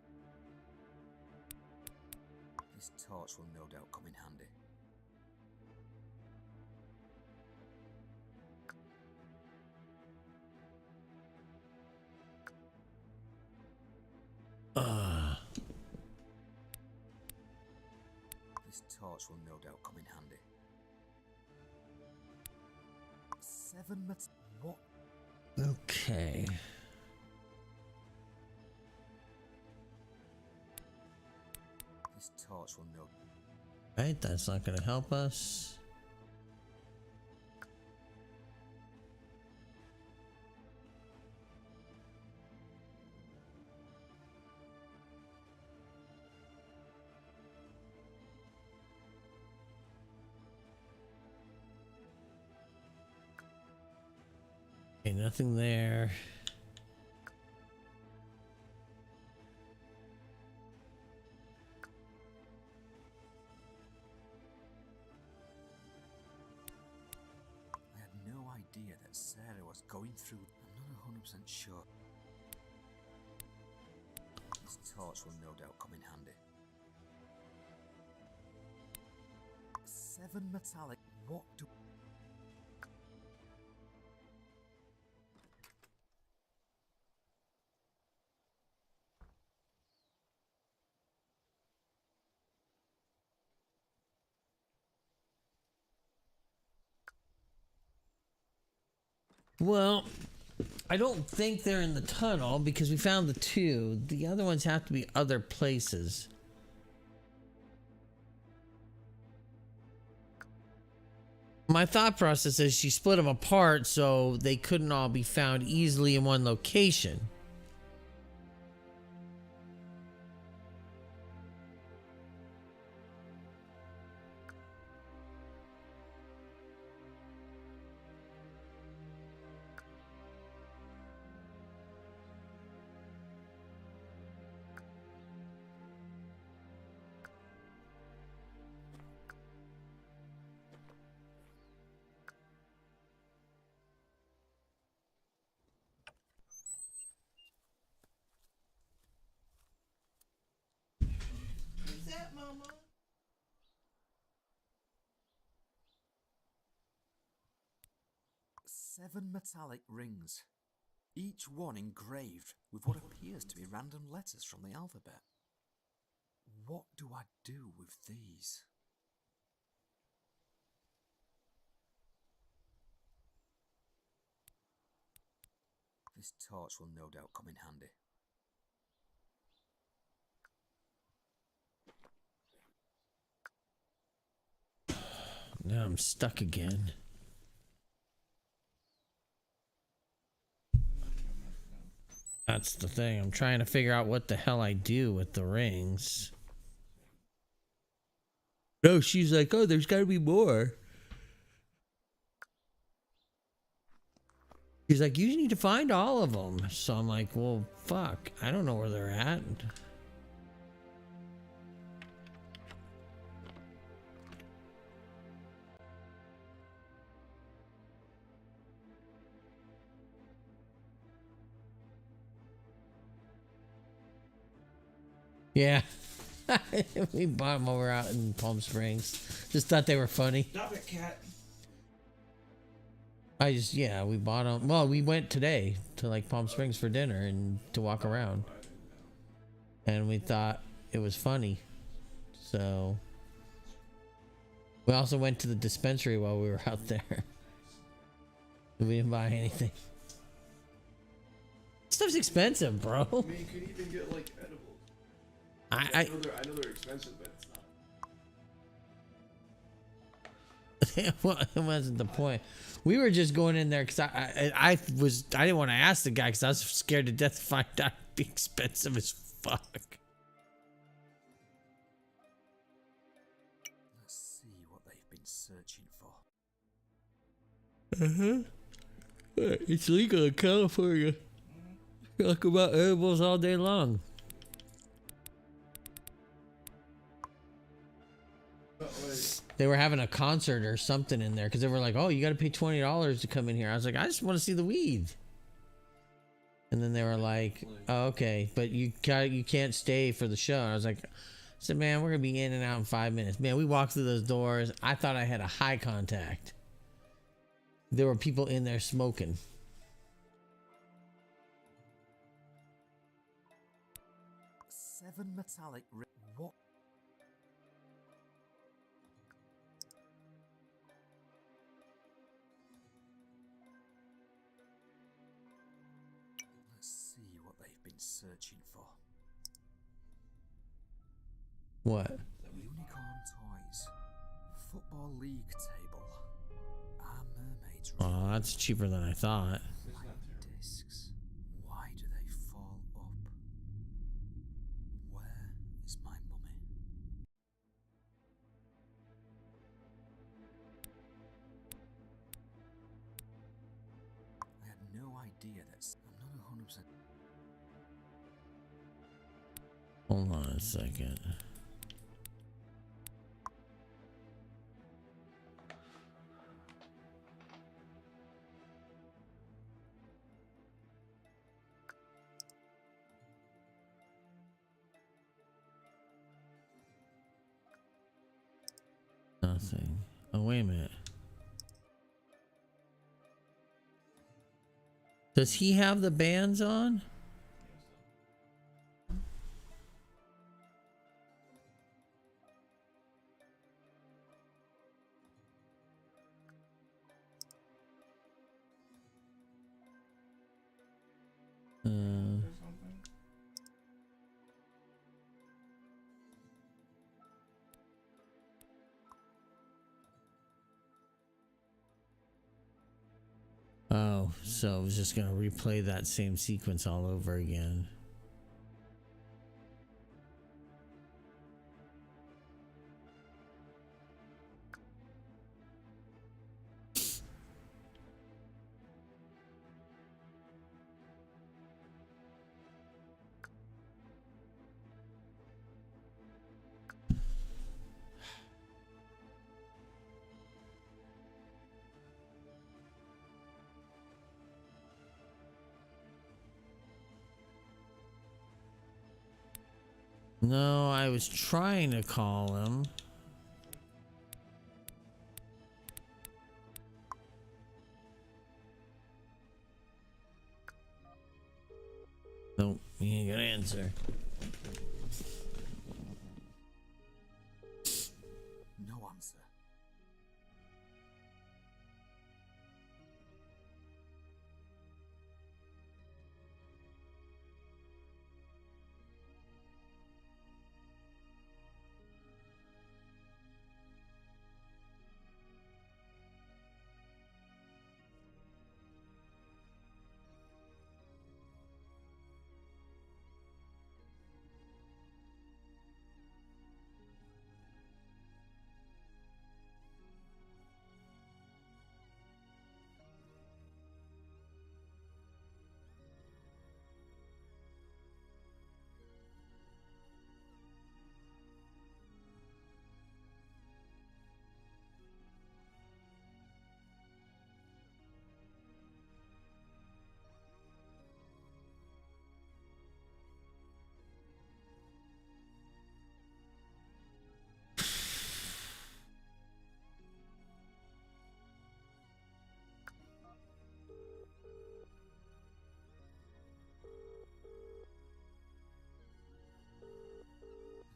This torch will no doubt come in handy. This torch will no doubt come in handy. 7 what? Okay. This torch will no. Right, that's not going to help us. Okay, nothing there. I had no idea that Sarah was going through. I'm not 100% sure. This torch will no doubt come in handy. 7 metallic. What do? Well, I don't think they're in the tunnel because we found the 2. The other ones have to be other places. My thought process is she split them apart so they couldn't all be found easily in one location. What's that, Mama? Seven metallic rings, each one engraved with what appears to be random letters from the alphabet. What do I do with these? This torch will no doubt come in handy. Now I'm stuck again. That's the thing. I'm trying to figure out what the hell I do with the rings. No, she's like, oh, there's got to be more. She's like, you need to find all of them. So I'm like, well, fuck. I don't know where they're at. Yeah. We bought them over out in Palm Springs. Just thought they were funny. Stop it, cat. We bought them. Well, we went today to like Palm Springs for dinner and to walk around. And we thought it was funny. So we also went to the dispensary while we were out there. We didn't buy anything. Stuff's expensive, bro. I mean, you could even get like edibles. I know they're expensive, but it's not. Well, it wasn't the point. We were just going in there because I didn't want to ask the guy because I was scared to death to find out it'd be expensive as fuck. Let's see what they've been searching for. It's legal in California. Talk about edibles all day long. They were having a concert or something in there because they were like, "Oh, you got to pay $20 to come in here." I was like, "I just want to see the weed." And then they were like, "Oh, okay, but you can't stay for the show." And I was like, "I said, man, we're gonna be in and out in 5 minutes." Man, we walked through those doors. I thought I had a high contact. There were people in there smoking. Seven metallic. What? Let's see what they've been searching for. What? Unicorn toys. Football league table. Our mermaids. Oh, that's cheaper than I thought. Discs. Why do they fall up? Where is my mummy? I had no idea that I'm not 100%. Hold on a second. Nothing. Oh, wait a minute. Does he have the bands on? Oh, so I was just gonna replay that same sequence all over again. No, I was trying to call him. Nope, he ain't gonna answer. No answer.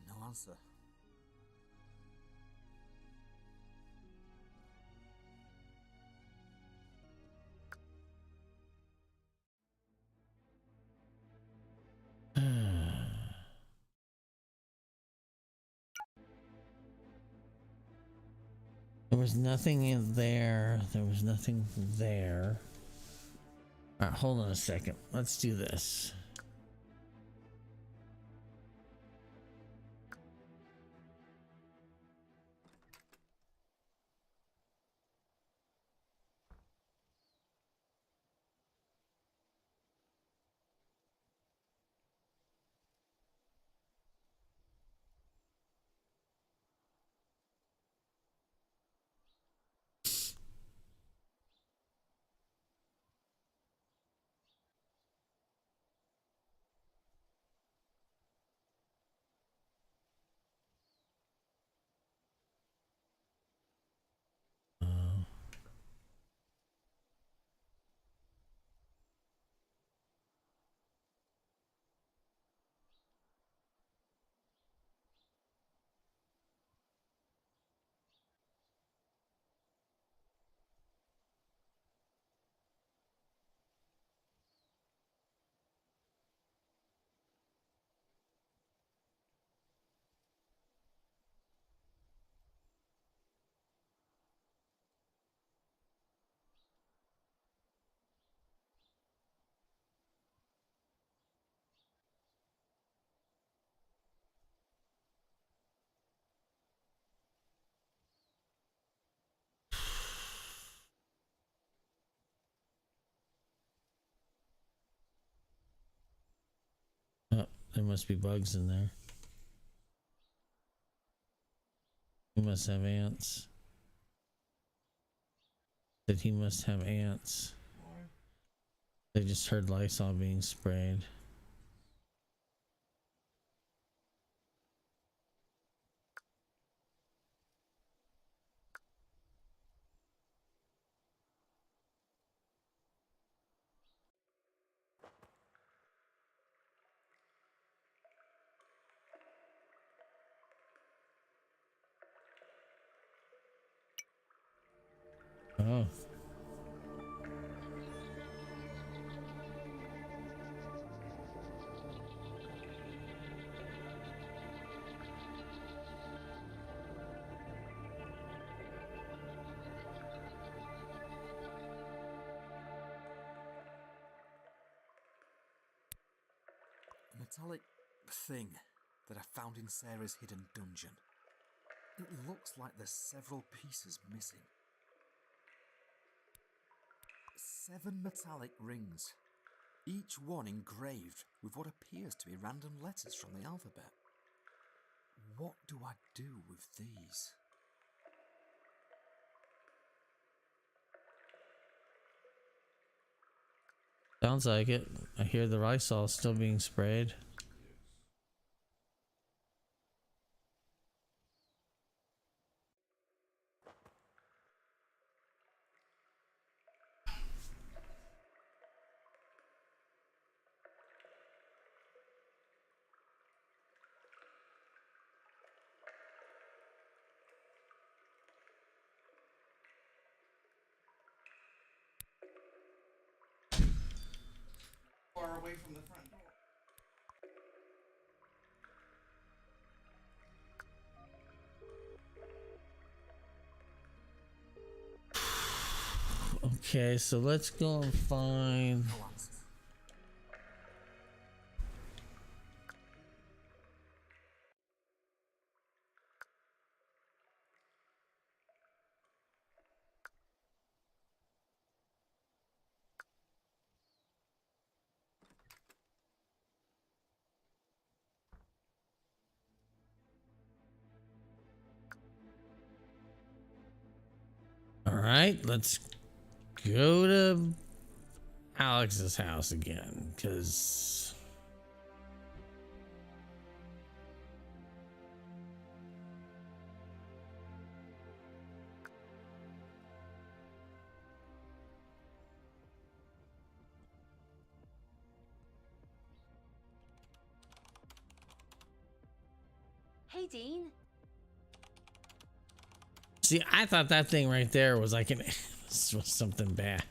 No answer. There was nothing in there. There was nothing there. All right, hold on a second. Let's do this. There must be bugs in there. He must have ants. That he must have ants. They just heard Lysol being sprayed. Oh. A metallic thing that I found in Sarah's hidden dungeon. It looks like there's several pieces missing. 7 metallic rings, each one engraved with what appears to be random letters from the alphabet. What do I do with these? Sounds like it. I hear the Lysol still being sprayed. Far away from the front door. Okay, so let's go and find. All right, let's go to Alyx's house again, because Hey, Dean. see, I thought that thing right there was like was something bad.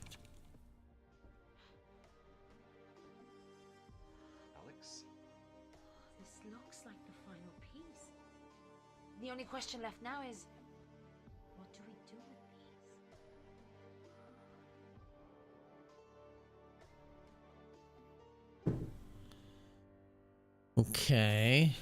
Alyx? This looks like the final piece. The only question left now is, what do we do with these? Okay.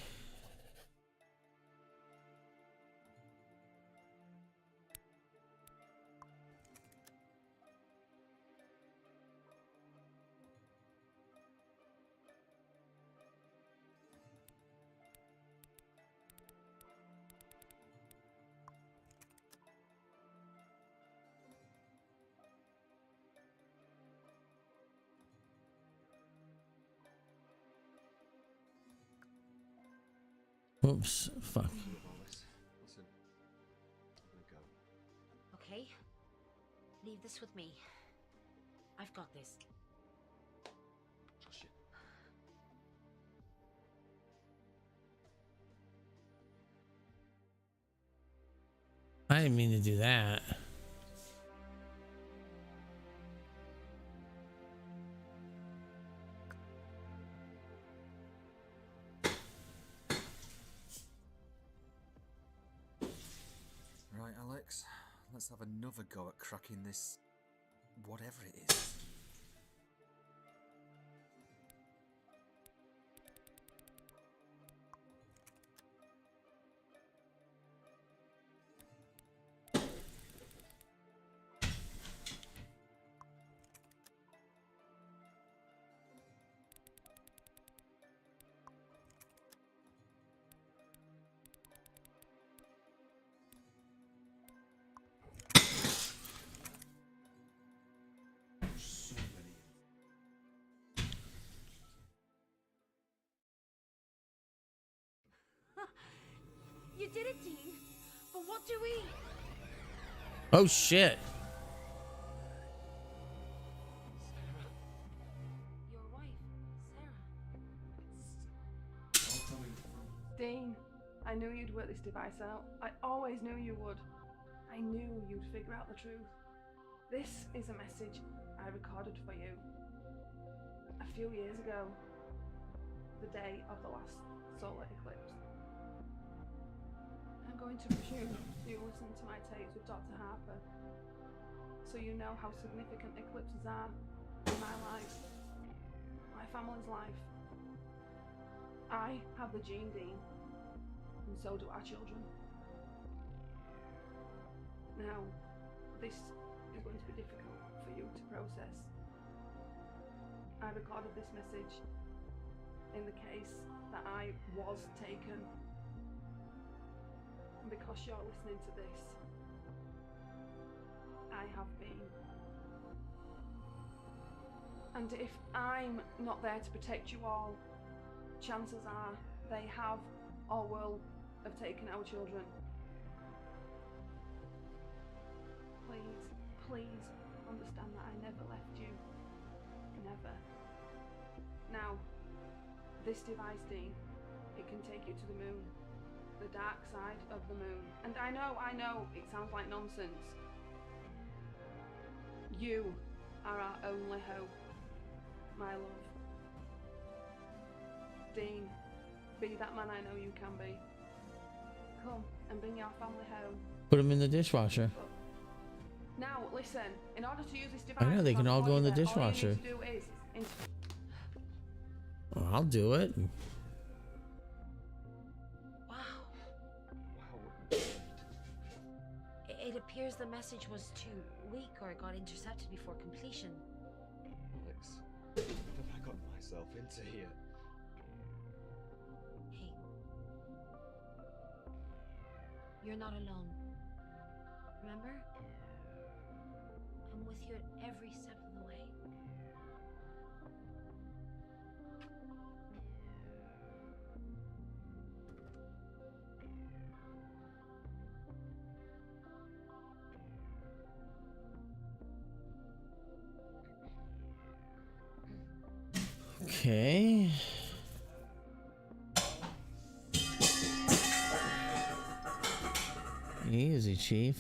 Oops, fuck. Listen, I'm gonna go. Okay, leave this with me. I've got this. Trust you. I didn't mean to do that. Right, Alyx, let's have another go at cracking this, whatever it is. You did it, Dean. But what do we... Oh shit. Your wife, Sarah. Dean, I knew you'd work this device out. I always knew you would. I knew you'd figure out the truth. This is a message I recorded for you a few years ago, the day of the last solar eclipse. I'm going to presume you listened to my tapes with Dr. Harper, so you know how significant eclipses are in my life, my family's life. I have the gene, Dean, and so do our children. Now, this is going to be difficult for you to process. I recorded this message in the case that I was taken. And because you're listening to this, I have been. And if I'm not there to protect you all, chances are they have or will have taken our children. Please, please understand that I never left you. Never. Now, this device, Dean, it can take you to the moon. The dark side of the moon. And I know, it sounds like nonsense. You are our only hope, my love. Dean, be that man I know you can be. Come and bring our family home. Put them in the dishwasher. Now, listen, in order to use this device... I know, they can all go in the dishwasher. All you need to do is... Well, I'll do it. It appears the message was too weak or got intercepted before completion. Alyx, what have I got myself into here? Hey. You're not alone. Remember? I'm with you at every step of the way. Okay. Easy, Chief.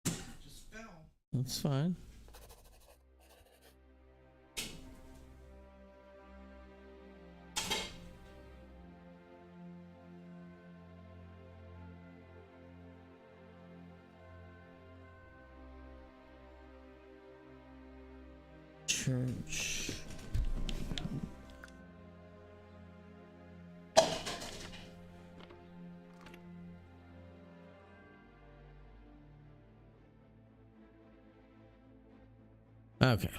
Just fell. That's fine. Church. Okay,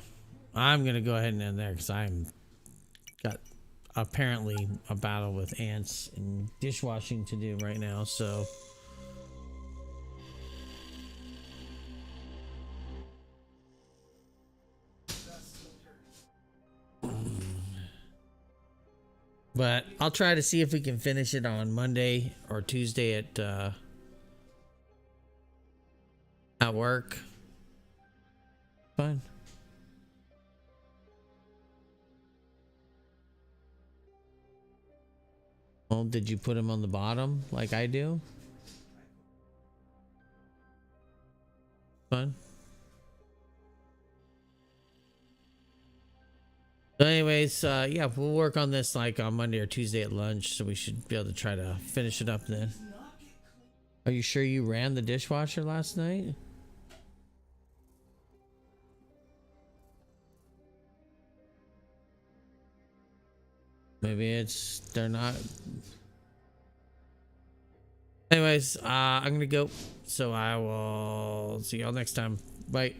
I'm gonna go ahead and end there because I'm got apparently a battle with ants and dishwashing to do right now. So. But I'll try to see if we can finish it on Monday or Tuesday at work. Fine. Well, did you put him on the bottom like I do? Fine. So anyways, yeah, we'll work on this like on Monday or Tuesday at lunch, so we should be able to try to finish it up then. Are you sure you ran the dishwasher last night? Maybe they're not. Anyways, I'm gonna go, so I will see y'all next time. Bye.